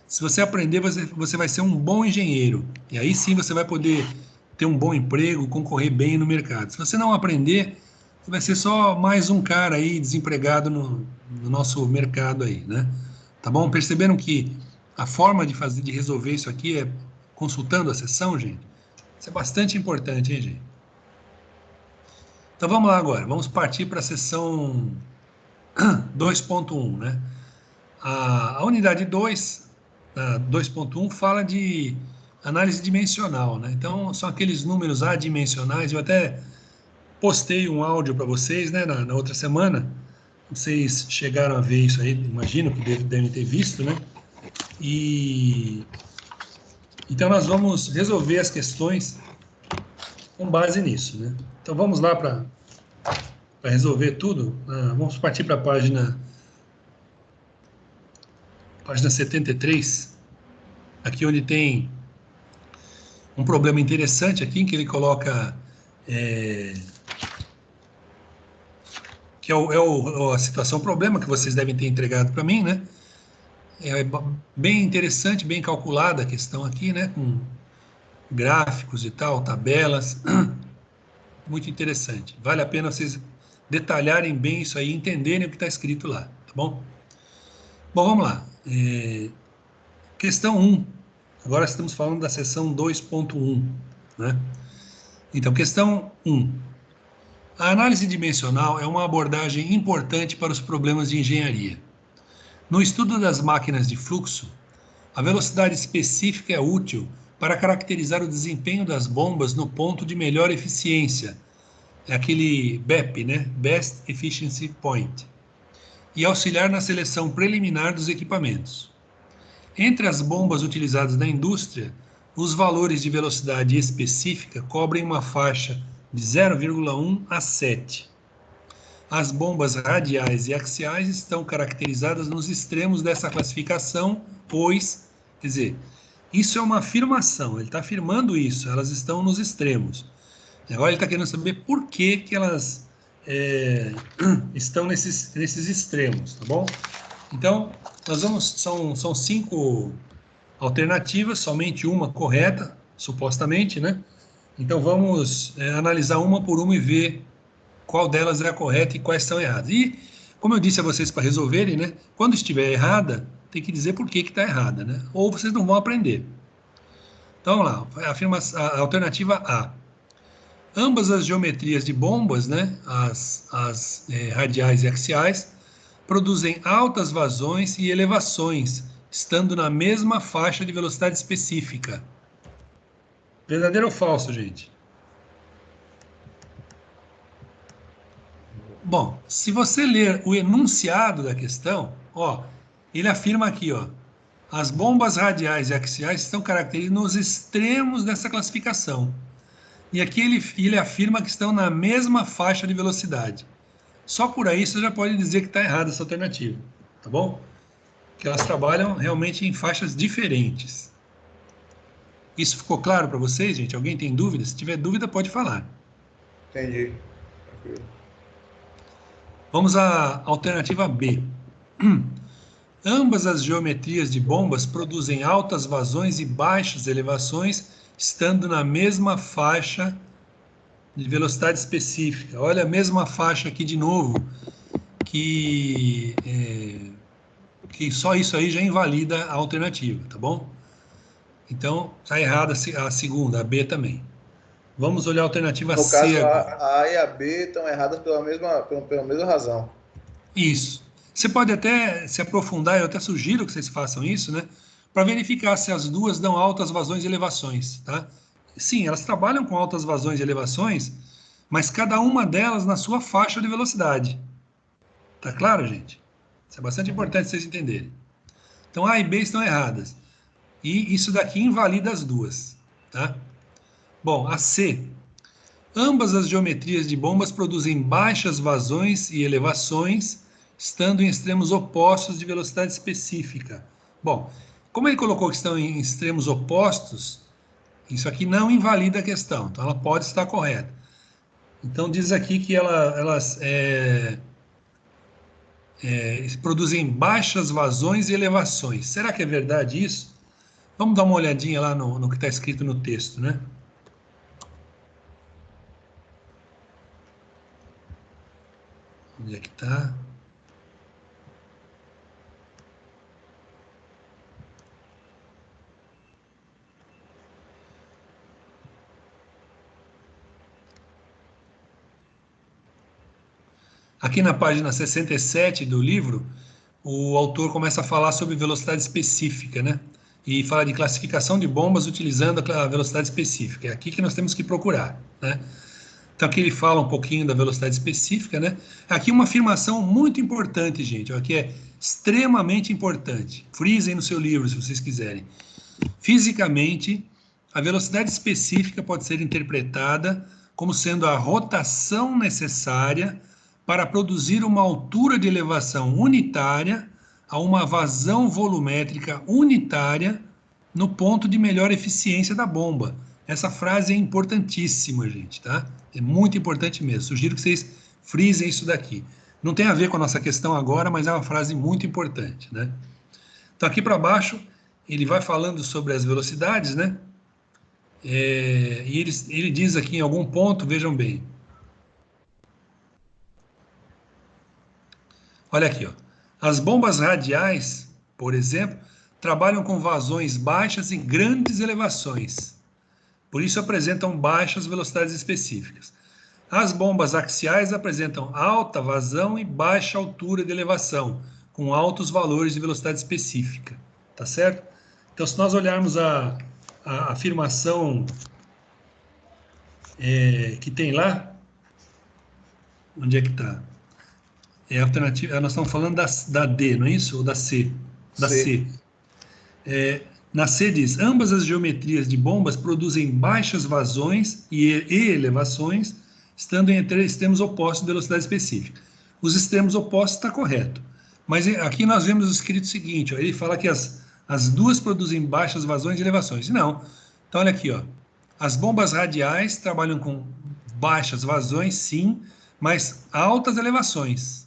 Se você aprender, você vai ser um bom engenheiro. E aí sim você vai poder ter um bom emprego, concorrer bem no mercado. Se você não aprender, você vai ser só mais um cara aí desempregado no nosso mercado aí, né? Tá bom? Perceberam que a forma de resolver isso aqui é consultando a sessão, gente? Isso é bastante importante, hein, gente? Então vamos lá agora. Vamos partir para a sessão 2.1, né? A unidade 2, 2.1, fala de análise dimensional, né? Então, são aqueles números adimensionais. Eu até postei um áudio para vocês, né, na outra semana. Vocês chegaram a ver isso aí, imagino que devem ter visto, né? Então, nós vamos resolver as questões com base nisso, né? Então, vamos lá para resolver tudo. Vamos partir para a página 73, aqui onde tem um problema interessante aqui, que ele coloca, que é a situação problema que vocês devem ter entregado para mim, né? É bem interessante, bem calculada a questão aqui, né? Com gráficos e tal, tabelas, muito interessante. Vale a pena vocês detalharem bem isso aí, entenderem o que está escrito lá, tá bom? Bom, vamos lá. Questão 1. Agora estamos falando da seção 2.1, né? Então, questão 1. A análise dimensional é uma abordagem importante para os problemas de engenharia. No estudo das máquinas de fluxo, a velocidade específica é útil para caracterizar o desempenho das bombas no ponto de melhor eficiência, é aquele BEP, né? Best Efficiency Point, e auxiliar na seleção preliminar dos equipamentos. Entre as bombas utilizadas na indústria, os valores de velocidade específica cobrem uma faixa de 0,1 a 7. As bombas radiais e axiais estão caracterizadas nos extremos dessa classificação, pois, quer dizer, isso é uma afirmação, ele está afirmando isso, elas estão nos extremos. Agora ele está querendo saber por que elas estão nesses extremos, tá bom? Então, são 5 alternativas, somente uma correta, supostamente, né? Então, vamos analisar uma por uma e ver qual delas é a correta e quais são erradas. E, como eu disse a vocês para resolverem, né? Quando estiver errada, tem que dizer por que está errada, né? Ou vocês não vão aprender. Então, vamos lá. A alternativa A. Ambas as geometrias de bombas, né? As radiais e axiais, produzem altas vazões e elevações, estando na mesma faixa de velocidade específica. Verdadeiro ou falso, gente? Bom, se você ler o enunciado da questão, ó, ele afirma aqui, ó, as bombas radiais e axiais estão caracterizadas nos extremos dessa classificação. E aqui ele afirma que estão na mesma faixa de velocidade. Só por aí você já pode dizer que está errada essa alternativa, tá bom? Que elas trabalham realmente em faixas diferentes. Isso ficou claro para vocês, gente? Alguém tem dúvida? Se tiver dúvida, pode falar. Entendi. Tranquilo. Vamos à alternativa B. Ambas as geometrias de bombas produzem altas vazões e baixas elevações, estando na mesma faixa de velocidade específica. Olha a mesma faixa aqui de novo, que só isso aí já invalida a alternativa, tá bom? Então, está errada a segunda, a B também. Vamos olhar a alternativa No C caso, agora. a A e a B estão erradas pela mesma razão. Isso. Você pode até se aprofundar, eu até sugiro que vocês façam isso, né? Para verificar se as duas dão altas vazões e elevações, tá? Sim, elas trabalham com altas vazões e elevações, mas cada uma delas na sua faixa de velocidade. Tá claro, gente? Isso é bastante importante vocês entenderem. Então, A e B estão erradas. E isso daqui invalida as duas, tá? Bom, a C. Ambas as geometrias de bombas produzem baixas vazões e elevações, estando em extremos opostos de velocidade específica. Bom, como ele colocou que estão em extremos opostos, isso aqui não invalida a questão, então ela pode estar correta. Então diz aqui que elas produzem baixas vazões e elevações. Será que é verdade isso? Vamos dar uma olhadinha lá no que está escrito no texto, né? Onde é que está? Aqui na página 67 do livro, o autor começa a falar sobre velocidade específica, né? E fala de classificação de bombas utilizando a velocidade específica. É aqui que nós temos que procurar, né? Então aqui ele fala um pouquinho da velocidade específica, né? Aqui uma afirmação muito importante, gente, ó, que é extremamente importante. Frisem no seu livro, se vocês quiserem. Fisicamente, a velocidade específica pode ser interpretada como sendo a rotação necessária para produzir uma altura de elevação unitária a uma vazão volumétrica unitária no ponto de melhor eficiência da bomba. Essa frase é importantíssima, gente, tá? É muito importante mesmo. Sugiro que vocês frisem isso daqui. Não tem a ver com a nossa questão agora, mas é uma frase muito importante, né? Então, aqui para baixo, ele vai falando sobre as velocidades, né? E ele diz aqui em algum ponto, vejam bem. Olha aqui, ó. As bombas radiais, por exemplo, trabalham com vazões baixas e grandes elevações. Por isso apresentam baixas velocidades específicas. As bombas axiais apresentam alta vazão e baixa altura de elevação, com altos valores de velocidade específica. Tá certo? Então, se nós olharmos a afirmação que tem lá, onde é que está? É a alternativa, nós estamos falando da D, não é isso? Ou da C? Da C. Na C diz, ambas as geometrias de bombas produzem baixas vazões e elevações, estando em extremos opostos de velocidade específica. Os extremos opostos está correto. Mas aqui nós vemos escrito o seguinte, ó, ele fala que as duas produzem baixas vazões e elevações. Não. Então, olha aqui, ó. As bombas radiais trabalham com baixas vazões, sim, mas altas elevações.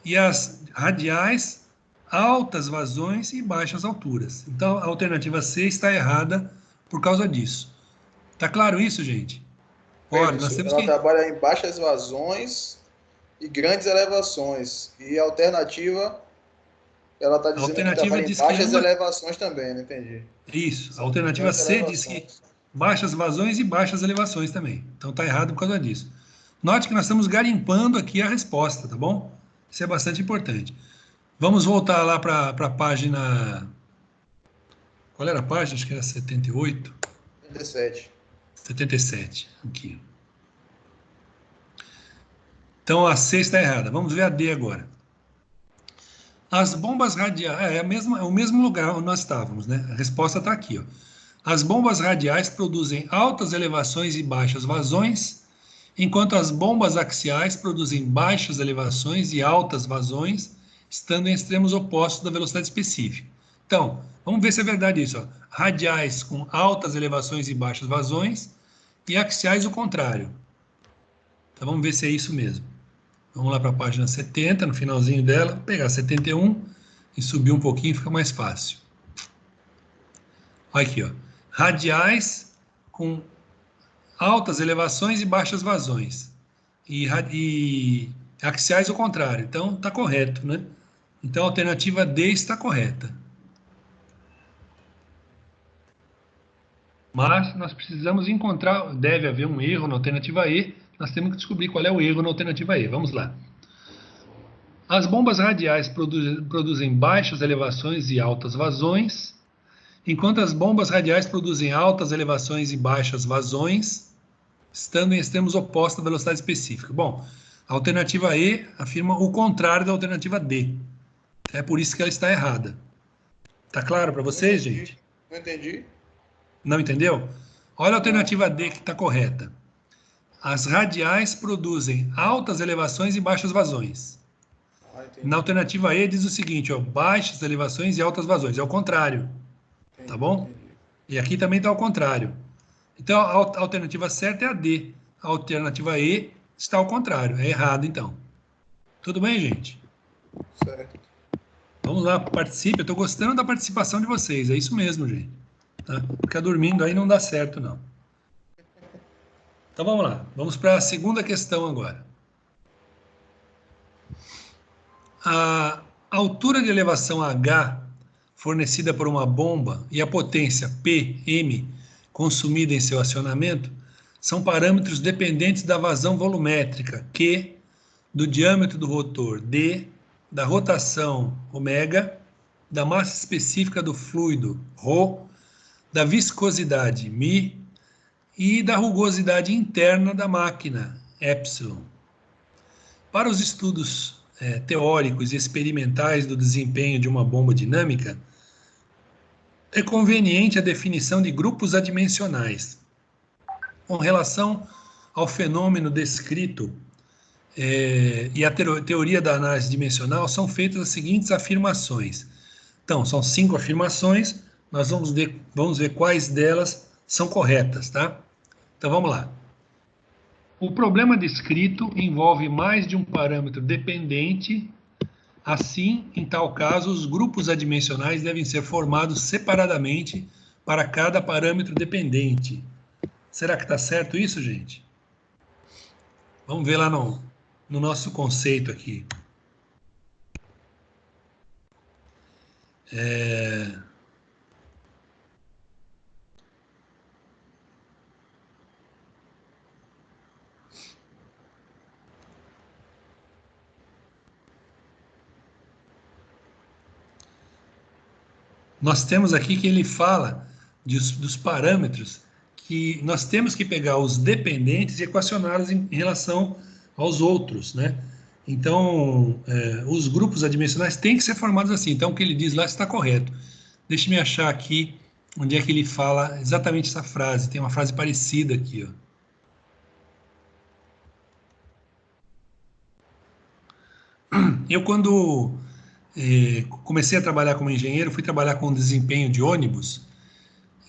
E as radiais, altas vazões e baixas alturas. Então, a alternativa C está errada por causa disso. Tá claro isso, gente? Olha, nós temos ela que... trabalha em baixas vazões e grandes elevações. E a alternativa, ela está A dizendo que alternativa trabalha em diz que baixas uma... elevações também, não entendi. Isso. A São alternativa grandes C diz que elevações. baixas vazões e baixas elevações também. Então tá errado por causa disso. Note que nós estamos garimpando aqui a resposta, tá bom? Isso é bastante importante. Vamos voltar lá para a página... Qual era a página? Acho que era 78. 37. 77. Aqui. Então a C está errada. Vamos ver a D agora. As bombas radiais... É o mesmo lugar onde nós estávamos, né? A resposta está aqui, ó. As bombas radiais produzem altas elevações e baixas vazões, enquanto as bombas axiais produzem baixas elevações e altas vazões, estando em extremos opostos da velocidade específica. Então, vamos ver se é verdade isso. Ó. Radiais com altas elevações e baixas vazões, e axiais o contrário. Então, vamos ver se é isso mesmo. Vamos lá para a página 70, no finalzinho dela, pegar 71 e subir um pouquinho, fica mais fácil. Olha aqui, ó. Radiais com altas elevações e baixas vazões. E axiais o contrário. Então, está correto, né? Então, a alternativa D está correta. Mas nós precisamos encontrar, deve haver um erro na alternativa E, nós temos que descobrir qual é o erro na alternativa E. Vamos lá. As bombas radiais produzem baixas elevações e altas vazões, enquanto as bombas radiais produzem altas elevações e baixas vazões, estando em extremos opostos à velocidade específica. Bom, a alternativa E afirma o contrário da alternativa D. É por isso que ela está errada. Tá claro para vocês, gente? Não entendi. Não entendeu? Olha a alternativa D que está correta. As radiais produzem altas elevações e baixas vazões. Na alternativa E diz o seguinte, ó, baixas elevações e altas vazões. É o contrário. Tá bom? E aqui também está ao contrário. Então, a alternativa certa é a D. A alternativa E está ao contrário. É errado, então. Tudo bem, gente? Certo. Vamos lá, participe. Eu estou gostando da participação de vocês. É isso mesmo, gente. Tá? Ficar dormindo aí não dá certo, não. Então, vamos lá. Vamos para a segunda questão agora. A altura de elevação H fornecida por uma bomba e a potência P, M, consumida em seu acionamento, são parâmetros dependentes da vazão volumétrica, Q, do diâmetro do rotor, D, da rotação, ômega, da massa específica do fluido, ρ, da viscosidade, μ, e da rugosidade interna da máquina, epsilon. Para os estudos teóricos e experimentais do desempenho de uma bomba dinâmica, é conveniente a definição de grupos adimensionais. Com relação ao fenômeno descrito e a teoria da análise dimensional, são feitas as seguintes afirmações. Então, são 5 afirmações, nós vamos ver quais delas são corretas, tá? Então, vamos lá. O problema descrito envolve mais de um parâmetro dependente. Assim, em tal caso, os grupos adimensionais devem ser formados separadamente para cada parâmetro dependente. Será que está certo isso, gente? Vamos ver lá no nosso conceito aqui. Nós temos aqui que ele fala dos parâmetros que nós temos que pegar os dependentes e equacioná-los em relação aos outros, né? Então, os grupos adimensionais têm que ser formados assim. Então, o que ele diz lá está correto. Deixe-me achar aqui onde é que ele fala exatamente essa frase. Tem uma frase parecida aqui, ó. Eu, quando comecei a trabalhar como engenheiro, fui trabalhar com desempenho de ônibus,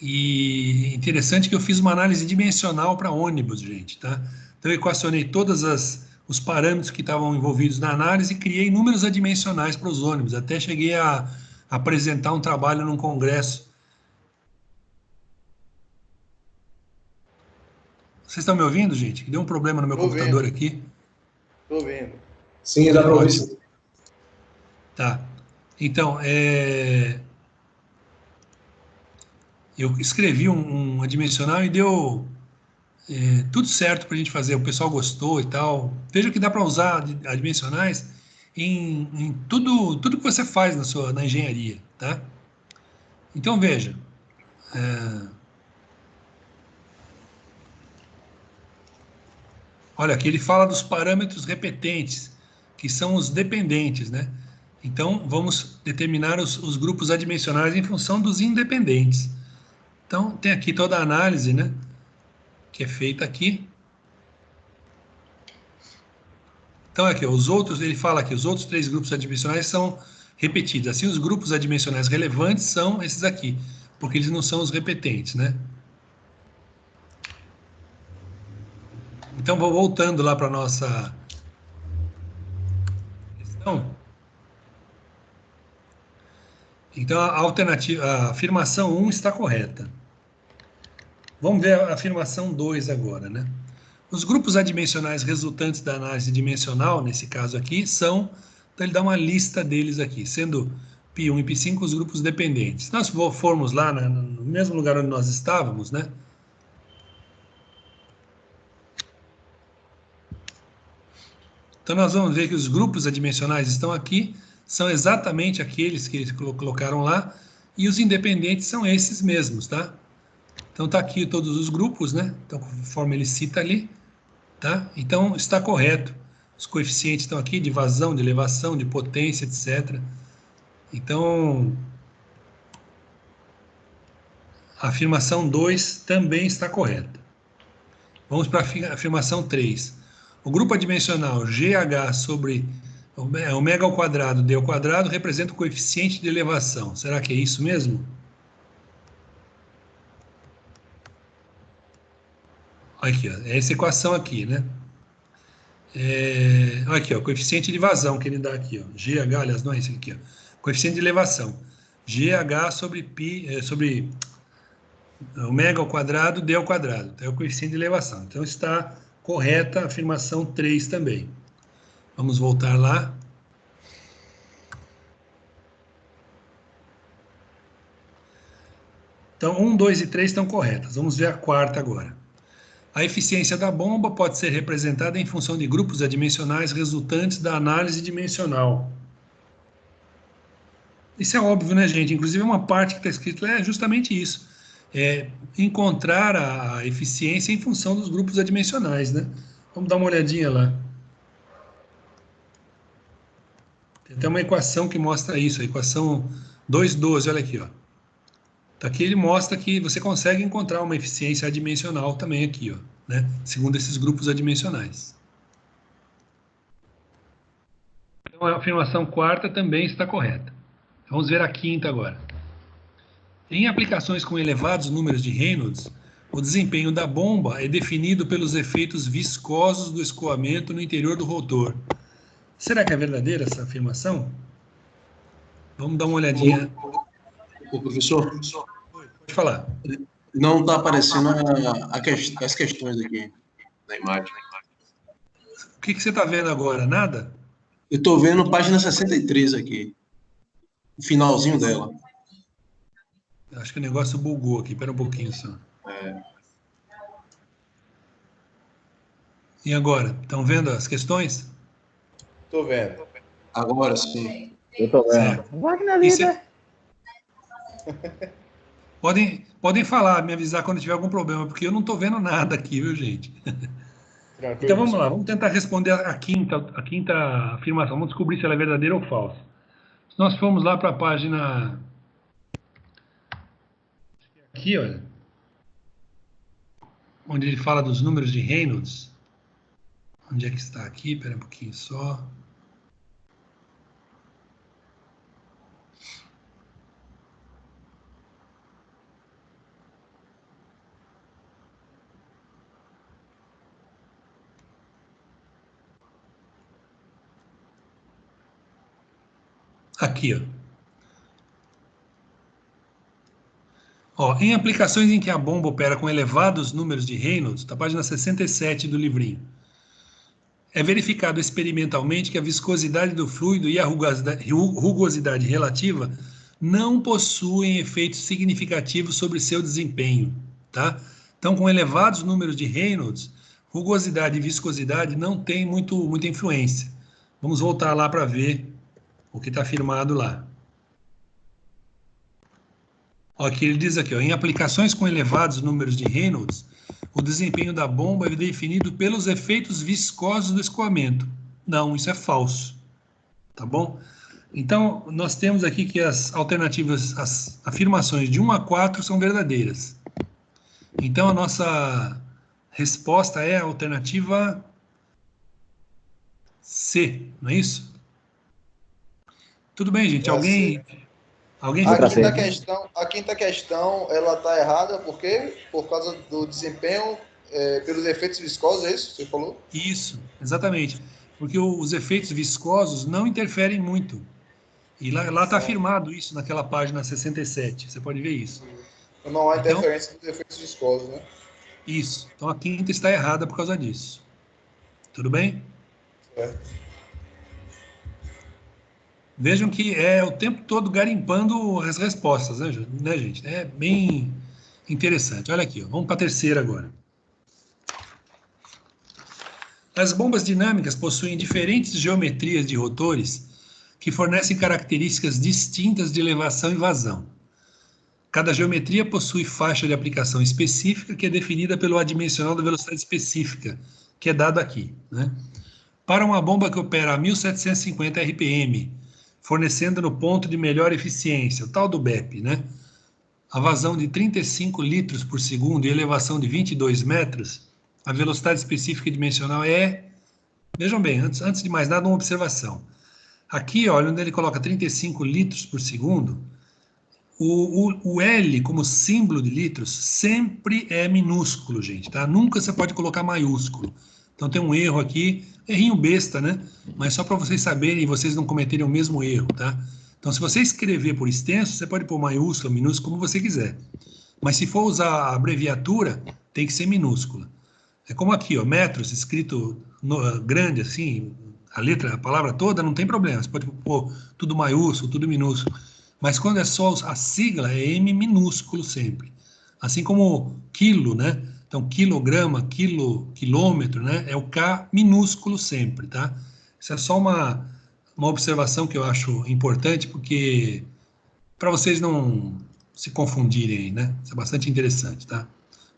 e interessante que eu fiz uma análise dimensional para ônibus, gente, tá? Então, eu equacionei todos os parâmetros que estavam envolvidos na análise e criei números adimensionais para os ônibus. Até cheguei a apresentar um trabalho num congresso. Vocês estão me ouvindo, gente? Deu um problema no meu Tô computador vendo. aqui. Tô vendo. Sim, dá para ouvir. Tá. Então, eu escrevi um adimensional e deu tudo certo para a gente fazer. O pessoal gostou e tal. Veja que dá para usar adimensionais em tudo que você faz na engenharia, tá? Então, veja. Olha, aqui ele fala dos parâmetros repetentes, que são os dependentes, né? Então, vamos determinar os grupos adimensionais em função dos independentes. Então, tem aqui toda a análise, né? Que é feita aqui. Então, aqui, os outros, ele fala que os outros 3 grupos adimensionais são repetidos. Assim, os grupos adimensionais relevantes são esses aqui, porque eles não são os repetentes, né? Então, vou voltando lá para a nossa questão. Então, a afirmação 1 está correta. Vamos ver a afirmação 2 agora, né? Os grupos adimensionais resultantes da análise dimensional, nesse caso aqui, são... Então, ele dá uma lista deles aqui, sendo π1 e π5 os grupos dependentes. Se nós formos lá no mesmo lugar onde nós estávamos, né? Então, nós vamos ver que os grupos adimensionais estão aqui, são exatamente aqueles que eles colocaram lá, e os independentes são esses mesmos, tá? Então, está aqui todos os grupos, né? Então, conforme ele cita ali, tá? Então, está correto. Os coeficientes estão aqui de vazão, de elevação, de potência, etc. Então, a afirmação 2 também está correta. Vamos para a afirmação 3. O grupo adimensional GH sobre ômega ao quadrado D ao quadrado representa o coeficiente de elevação. Será que é isso mesmo? Aqui, ó, é essa equação aqui, né? Aqui, ó, coeficiente de vazão que ele dá aqui, ó. GH, aliás, não é esse aqui, ó. Coeficiente de elevação. GH sobre sobre ômega ao quadrado, D ao quadrado. Então, é o coeficiente de elevação. Então, está correta a afirmação 3 também. Vamos voltar lá. Então, 1, 2 e 3 estão corretas. Vamos ver a quarta agora. A eficiência da bomba pode ser representada em função de grupos adimensionais resultantes da análise dimensional. Isso é óbvio, né, gente? Inclusive, uma parte que está escrito é justamente isso. É encontrar a eficiência em função dos grupos adimensionais, né? Vamos dar uma olhadinha lá. Tem até uma equação que mostra isso, a equação 2,12, olha aqui, ó. Tá aqui ele mostra que você consegue encontrar uma eficiência adimensional também aqui, ó, né? Segundo esses grupos adimensionais. Então, a afirmação quarta também está correta. Vamos ver a quinta agora. Em aplicações com elevados números de Reynolds, o desempenho da bomba é definido pelos efeitos viscosos do escoamento no interior do rotor. Será que é verdadeira essa afirmação? Vamos dar uma olhadinha. O professor, Pode falar. não está aparecendo as questões aqui na imagem. O que você está vendo agora? Nada? Eu estou vendo página 63 aqui, o finalzinho dela. Acho que o negócio bugou aqui. Espera um pouquinho só. E agora? Estão vendo as questões? Tô vendo. Agora sim. Eu tô vendo. Certo. Vai que na Isso vida. podem falar, me avisar quando tiver algum problema, porque eu não estou vendo nada aqui, viu, gente? Tranquilo. Então vamos lá, vamos tentar responder a quinta afirmação. Vamos descobrir se ela é verdadeira ou falsa. Se nós formos lá para a página... Aqui, olha. Onde ele fala dos números de Reynolds. Onde é que está aqui? Espera um pouquinho só. Aqui, ó. Ó, em aplicações em que a bomba opera com elevados números de Reynolds, da página 67 do livrinho, é verificado experimentalmente que a viscosidade do fluido e a rugosidade relativa não possuem efeitos significativos sobre seu desempenho, tá? Então, com elevados números de Reynolds, rugosidade e viscosidade não tem muita influência. Vamos voltar lá para ver o que está afirmado lá. Ó, aqui ele diz aqui, ó, em aplicações com elevados números de Reynolds, o desempenho da bomba é definido pelos efeitos viscosos do escoamento. Não, isso é falso. Tá bom? Então, nós temos aqui que as alternativas, as afirmações de 1 a 4 são verdadeiras. Então, a nossa resposta é a alternativa C, não é isso? Tudo bem, gente? Alguém A quinta questão, ela está errada, por quê? Por causa do desempenho pelos efeitos viscosos, é isso que você falou? Isso, exatamente. Porque os efeitos viscosos não interferem muito. E lá está afirmado isso naquela página 67. Você pode ver isso. Não há interferência dos efeitos viscosos, né? Isso. Então a quinta está errada por causa disso. Tudo bem? Certo. Vejam que é o tempo todo garimpando as respostas, né, gente? É bem interessante. Olha aqui, ó. Vamos para a terceira agora. As bombas dinâmicas possuem diferentes geometrias de rotores que fornecem características distintas de elevação e vazão. Cada geometria possui faixa de aplicação específica que é definida pelo adimensional da velocidade específica, que é dado aqui, né? Para uma bomba que opera a 1750 RPM, fornecendo no ponto de melhor eficiência, o tal do BEP, né? A vazão de 35 litros por segundo e elevação de 22 metros, a velocidade específica dimensional é... Vejam bem, antes de mais nada, uma observação. Aqui, olha, onde ele coloca 35 litros por segundo, o L como símbolo de litros sempre é minúsculo, gente, tá? Nunca você pode colocar maiúsculo. Então tem um erro aqui, errinho besta, né? Mas só para vocês saberem e vocês não cometerem o mesmo erro, tá? Então se você escrever por extenso, você pode pôr maiúsculo, minúsculo, como você quiser. Mas se for usar a abreviatura, tem que ser minúscula. É como aqui, ó, metros, escrito grande assim, a palavra toda, não tem problema. Você pode pôr tudo maiúsculo, tudo minúsculo. Mas quando é só a sigla, é M minúsculo sempre. Assim como quilo, né? Então, quilograma, quilômetro, né? É o K minúsculo sempre, tá? Isso é só uma observação que eu acho importante, porque para vocês não se confundirem, né? Isso é bastante interessante, tá?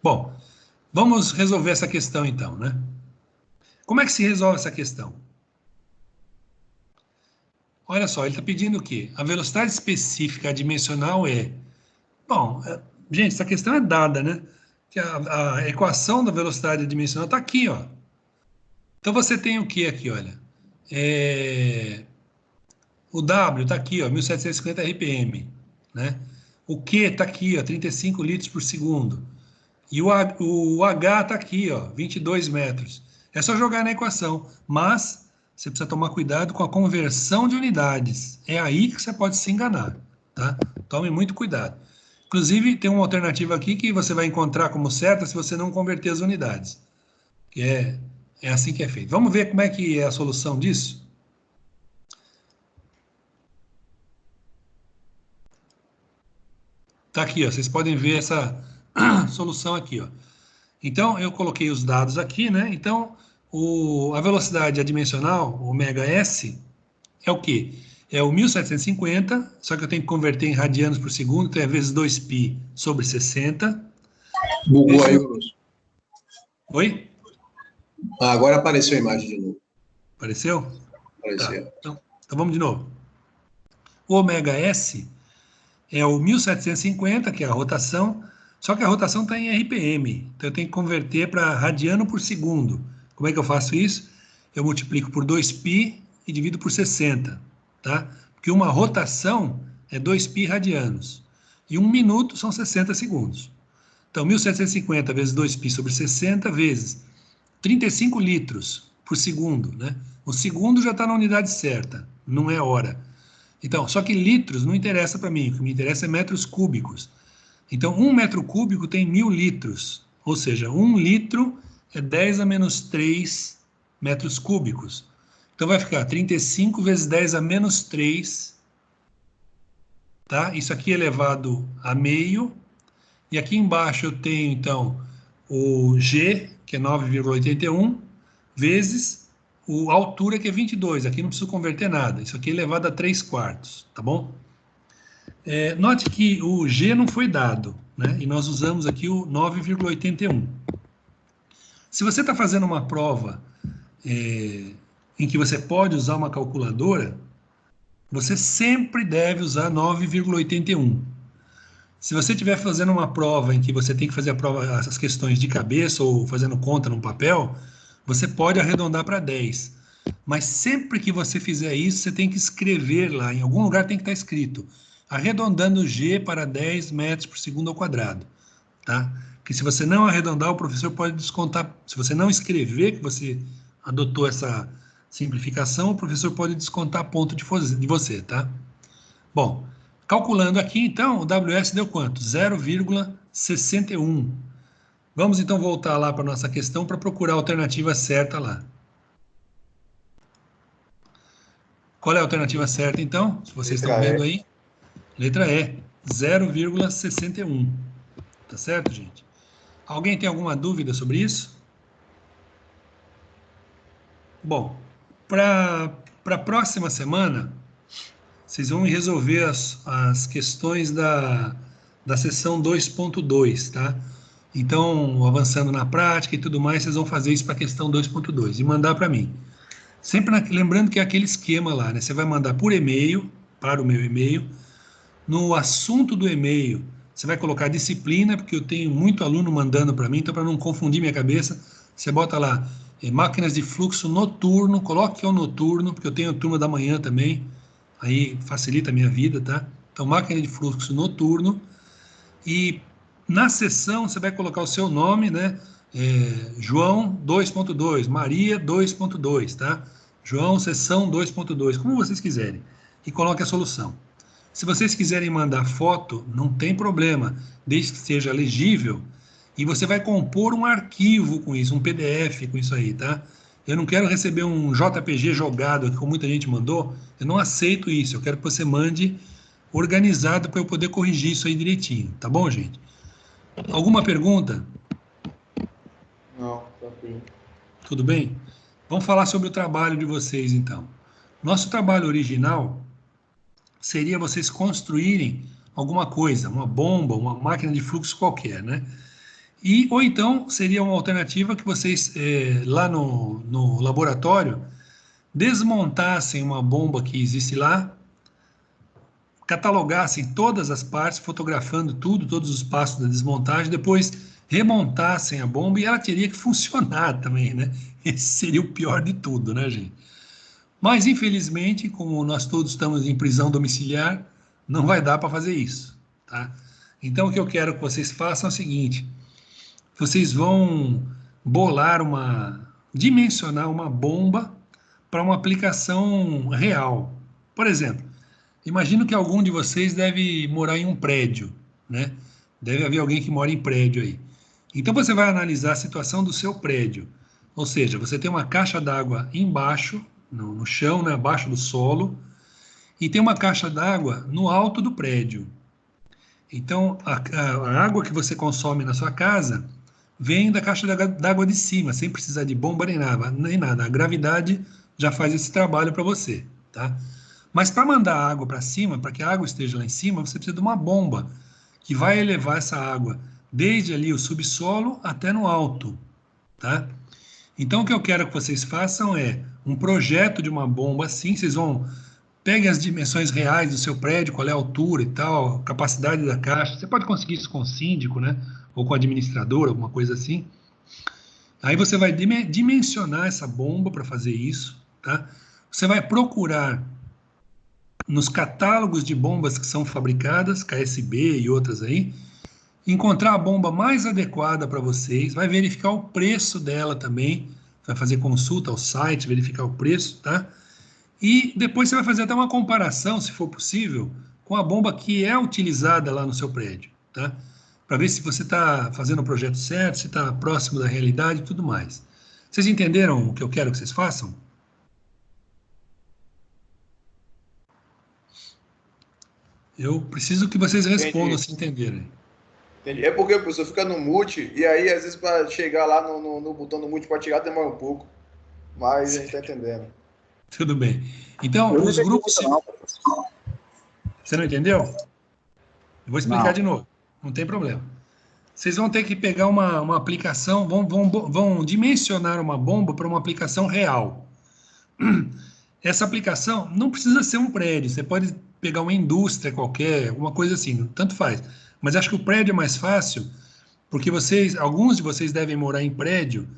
Bom, vamos resolver essa questão então, né? Como é que se resolve essa questão? Olha só, ele está pedindo o quê? A velocidade específica adimensional é... Bom, gente, essa questão é dada, né? Que a equação da velocidade adimensional está aqui, ó. Então você tem o que aqui, olha? O W está aqui, ó, 1750 RPM, né? O Q está aqui, ó, 35 litros por segundo. E o H está aqui, ó, 22 metros. É só jogar na equação, mas você precisa tomar cuidado com a conversão de unidades. É aí que você pode se enganar, tá? Tome muito cuidado. Inclusive, tem uma alternativa aqui que você vai encontrar como certa se você não converter as unidades. Que é assim que é feito. Vamos ver como é que é a solução disso? Tá aqui, ó. Vocês podem ver essa solução aqui, ó. Então, eu coloquei os dados aqui, né? Então, a velocidade adimensional, ω/s, é o quê? É o 1750, só que eu tenho que converter em radianos por segundo, então é vezes 2π sobre 60. Bugou aí, Bruno. Oi? Agora apareceu a imagem de novo. Apareceu? Apareceu. Tá. Então vamos de novo. O ω/s é o 1750, que é a rotação, só que a rotação está em RPM, então eu tenho que converter para radiano por segundo. Como é que eu faço isso? Eu multiplico por 2π e divido por 60, tá? Porque uma rotação é 2π radianos, e 1 minuto são 60 segundos. Então, 1750 vezes 2π sobre 60 vezes 35 litros por segundo, né? O segundo já está na unidade certa, não é hora. Então, só que litros não interessa para mim, o que me interessa é metros cúbicos. Então, 1 metro cúbico tem 1000 litros, ou seja, 1 litro é 10 a menos 3 metros cúbicos. Então, vai ficar 35 vezes 10 a menos 3, tá? Isso aqui elevado a meio. E aqui embaixo eu tenho, então, o G, que é 9,81, vezes a altura, que é 22. Aqui não preciso converter nada. Isso aqui é elevado a 3/4, tá bom? Note que o G não foi dado, né? E nós usamos aqui o 9,81. Se você está fazendo uma prova em que você pode usar uma calculadora, você sempre deve usar 9,81. Se você estiver fazendo uma prova em que você tem que fazer essas questões de cabeça ou fazendo conta num papel, você pode arredondar para 10. Mas sempre que você fizer isso, você tem que escrever lá, em algum lugar tem que estar escrito, arredondando G para 10 metros por segundo ao quadrado, tá? Porque se você não arredondar, o professor pode descontar, se você não escrever que você adotou essa simplificação, o professor pode descontar ponto de você, tá? Bom, calculando aqui, então, o WS deu quanto? 0,61. Vamos, então, voltar lá para a nossa questão para procurar a alternativa certa lá. Qual é a alternativa certa, então? Se vocês estão vendo aí. Letra E, 0,61. Tá certo, gente? Alguém tem alguma dúvida sobre isso? Bom, para a próxima semana, vocês vão resolver as questões da seção 2.2, tá? Então, avançando na prática e tudo mais, vocês vão fazer isso para a questão 2.2 e mandar para mim. Sempre lembrando que é aquele esquema lá, né? Você vai mandar por e-mail, para o meu e-mail. No assunto do e-mail, você vai colocar disciplina, porque eu tenho muito aluno mandando para mim, então para não confundir minha cabeça, você bota lá máquinas de fluxo noturno, coloque que é o noturno, porque eu tenho turma da manhã também, aí facilita a minha vida, tá? Então, máquina de fluxo noturno, e na seção você vai colocar o seu nome, né? João 2.2, Maria 2.2, tá? João, seção 2.2, como vocês quiserem, e coloque a solução. Se vocês quiserem mandar foto, não tem problema, desde que seja legível, e você vai compor um arquivo com isso, um PDF com isso aí, tá? Eu não quero receber um JPG jogado, como muita gente mandou, eu não aceito isso, eu quero que você mande organizado para eu poder corrigir isso aí direitinho, tá bom, gente? Alguma pergunta? Não, tranquilo. Tudo bem? Vamos falar sobre o trabalho de vocês, então. Nosso trabalho original seria vocês construírem alguma coisa, uma bomba, uma máquina de fluxo qualquer, né? Ou então seria uma alternativa que vocês, lá no laboratório, desmontassem uma bomba que existe lá, catalogassem todas as partes, fotografando tudo, todos os passos da desmontagem, depois remontassem a bomba e ela teria que funcionar também, né? Esse seria o pior de tudo, né, gente? Mas, infelizmente, como nós todos estamos em prisão domiciliar, não vai dar para fazer isso, tá? Então, o que eu quero que vocês façam é o seguinte, vocês vão dimensionar uma bomba para uma aplicação real. Por exemplo, imagino que algum de vocês deve morar em um prédio, né? Deve haver alguém que mora em prédio aí. Então, você vai analisar a situação do seu prédio. Ou seja, você tem uma caixa d'água embaixo, no chão, né, abaixo do solo, e tem uma caixa d'água no alto do prédio. Então, a água que você consome na sua casa vem da caixa d'água de cima, sem precisar de bomba nem nada. A gravidade já faz esse trabalho para você, tá? Mas para mandar a água para cima, para que a água esteja lá em cima, você precisa de uma bomba que vai elevar essa água desde ali o subsolo até no alto, tá? Então, o que eu quero que vocês façam é um projeto de uma bomba assim, vocês peguem as dimensões reais do seu prédio, qual é a altura e tal, a capacidade da caixa, você pode conseguir isso com o síndico, né? Ou com o administrador, alguma coisa assim. Aí você vai dimensionar essa bomba para fazer isso, tá? Você vai procurar nos catálogos de bombas que são fabricadas, KSB e outras aí, encontrar a bomba mais adequada para vocês, vai verificar o preço dela também, vai fazer consulta ao site, verificar o preço, tá? E depois você vai fazer até uma comparação, se for possível, com a bomba que é utilizada lá no seu prédio, tá? para ver se você está fazendo o projeto certo, se está próximo da realidade e tudo mais. Vocês entenderam o que eu quero que vocês façam? Eu preciso que vocês respondam se entenderem. Entendi. É porque a pessoa fica no mute, e aí, às vezes, para chegar lá no botão do mute para tirar, demora um pouco. Mas a gente está entendendo. Tudo bem. Então, os grupos... Você não entendeu? Eu vou explicar de novo. Não tem problema. Vocês vão ter que pegar uma aplicação, vão dimensionar uma bomba para uma aplicação real. Essa aplicação não precisa ser um prédio, você pode pegar uma indústria qualquer, alguma coisa assim, tanto faz. Mas acho que o prédio é mais fácil, porque alguns de vocês devem morar em prédio,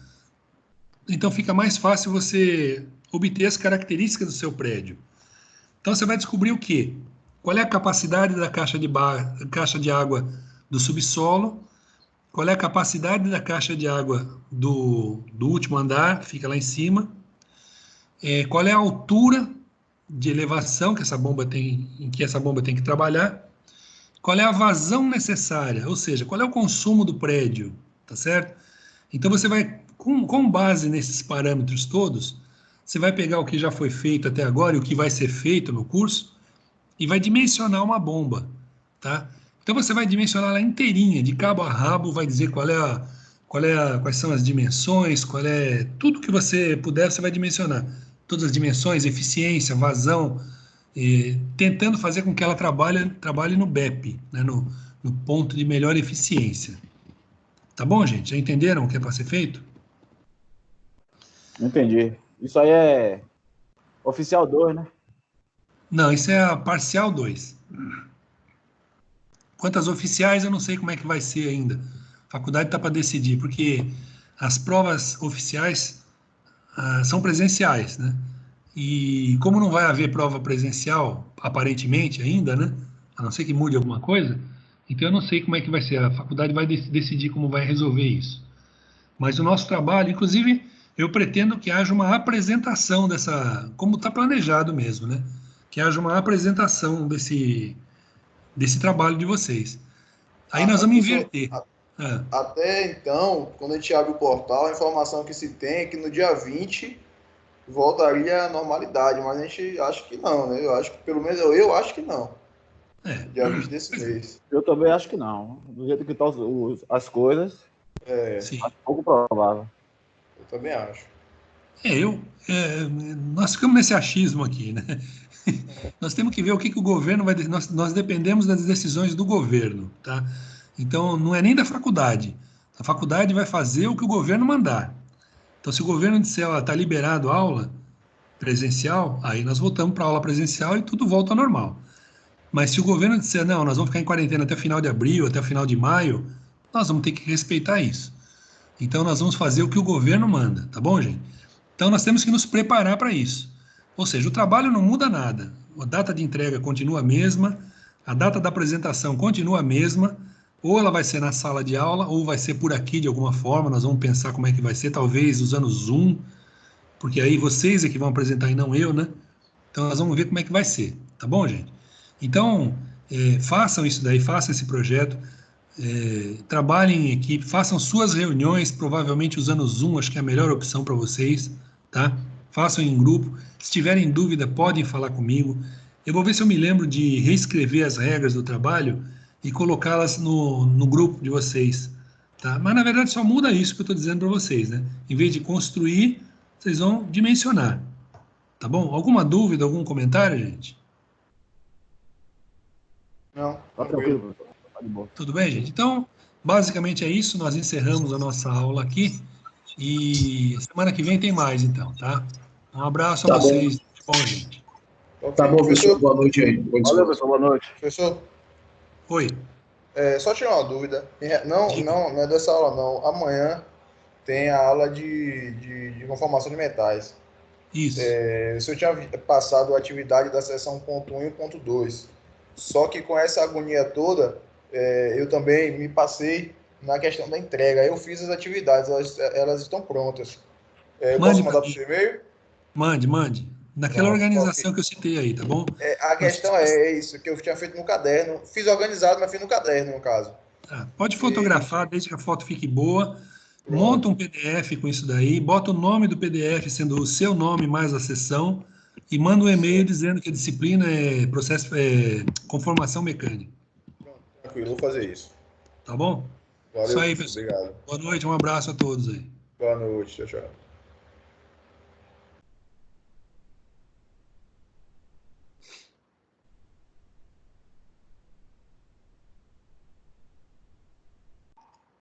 então fica mais fácil você obter as características do seu prédio. Então você vai descobrir o quê? Qual é a capacidade da caixa de água do subsolo, qual é a capacidade da caixa de água do último andar, que fica lá em cima, qual é a altura de elevação que essa bomba tem, em que essa bomba tem que trabalhar, qual é a vazão necessária, ou seja, qual é o consumo do prédio, tá certo? Então você vai, com base nesses parâmetros todos, você vai pegar o que já foi feito até agora e o que vai ser feito no curso e vai dimensionar uma bomba, tá? Então você vai dimensionar ela inteirinha, de cabo a rabo, vai dizer quais são as dimensões, tudo que você puder, você vai dimensionar. Todas as dimensões, eficiência, vazão, tentando fazer com que ela trabalhe no BEP, né, no ponto de melhor eficiência. Tá bom, gente? Já entenderam o que é para ser feito? Entendi. Isso aí é oficial 2, né? Não, isso é a parcial 2. Quantas oficiais, eu não sei como é que vai ser ainda. A faculdade está para decidir, porque as provas oficiais são presenciais, né? E como não vai haver prova presencial, aparentemente ainda, né? A não ser que mude alguma coisa, então eu não sei como é que vai ser. A faculdade vai decidir como vai resolver isso. Mas o nosso trabalho, inclusive, eu pretendo que haja uma apresentação como está planejado mesmo, né? Que haja uma apresentação desse trabalho de vocês. Aí nós vamos inverter. Até então, quando a gente abre o portal, a informação que se tem é que no dia 20 voltaria à normalidade, mas a gente acha que não, né? Eu acho que, pelo menos, eu acho que não. Dia 20 desse mês. Eu também acho que não. Do jeito que estão as coisas, Sim. acho pouco provável. Eu também acho. Nós ficamos nesse achismo aqui, né? Nós temos que ver o que o governo vai... Nós dependemos das decisões do governo, tá? Então, não é nem da faculdade. A faculdade vai fazer o que o governo mandar. Então, se o governo disser, está liberado a aula presencial, aí nós voltamos para a aula presencial e tudo volta ao normal. Mas se o governo disser, não, nós vamos ficar em quarentena até o final de abril, até o final de maio, nós vamos ter que respeitar isso. Então, nós vamos fazer o que o governo manda, tá bom, gente? Então, nós temos que nos preparar para isso. Ou seja, o trabalho não muda nada. A data de entrega continua a mesma, a data da apresentação continua a mesma, ou ela vai ser na sala de aula, ou vai ser por aqui de alguma forma, nós vamos pensar como é que vai ser, talvez usando Zoom, porque aí vocês é que vão apresentar e não eu, né? Então, nós vamos ver como é que vai ser, tá bom, gente? Então, façam isso daí, façam esse projeto, trabalhem em equipe, façam suas reuniões, provavelmente usando o Zoom, acho que é a melhor opção para vocês, tá? Façam em grupo. Se tiverem dúvida, podem falar comigo. Eu vou ver se eu me lembro de reescrever as regras do trabalho e colocá-las no grupo de vocês, tá? Mas, na verdade, só muda isso que eu estou dizendo para vocês, né? Em vez de construir, vocês vão dimensionar, tá bom? Alguma dúvida, algum comentário, gente? Não, Tá tranquilo, professor. Tá de boa. Tudo bem, gente? Então, basicamente é isso. Nós encerramos a nossa aula aqui e semana que vem tem mais, então, tá? Um abraço a vocês. Bom, gente. Tá bom, professor. Boa noite aí. Valeu, professor. Boa noite. Professor, Oi. só tirar uma dúvida. Não é dessa aula, não. Amanhã tem a aula de conformação de metais. Isso. O senhor tinha passado a atividade da seção 1.1 e 1.2. Só que com essa agonia toda, eu também me passei na questão da entrega. Eu fiz as atividades, elas estão prontas. Posso mandar para o seu e-mail? Mande. Naquela organização que eu citei aí, tá bom? A questão é isso, que eu tinha feito no caderno. Fiz organizado, mas fiz no caderno, no caso. Pode fotografar, desde que a foto fique boa. Monta um PDF com isso daí, bota o nome do PDF sendo o seu nome mais a seção e manda um e-mail dizendo que a disciplina é conformação mecânica. Tranquilo, vou fazer isso. Tá bom? Valeu, Isso aí, pessoal. Obrigado. Boa noite, um abraço a todos aí. Boa noite, tchau, tchau.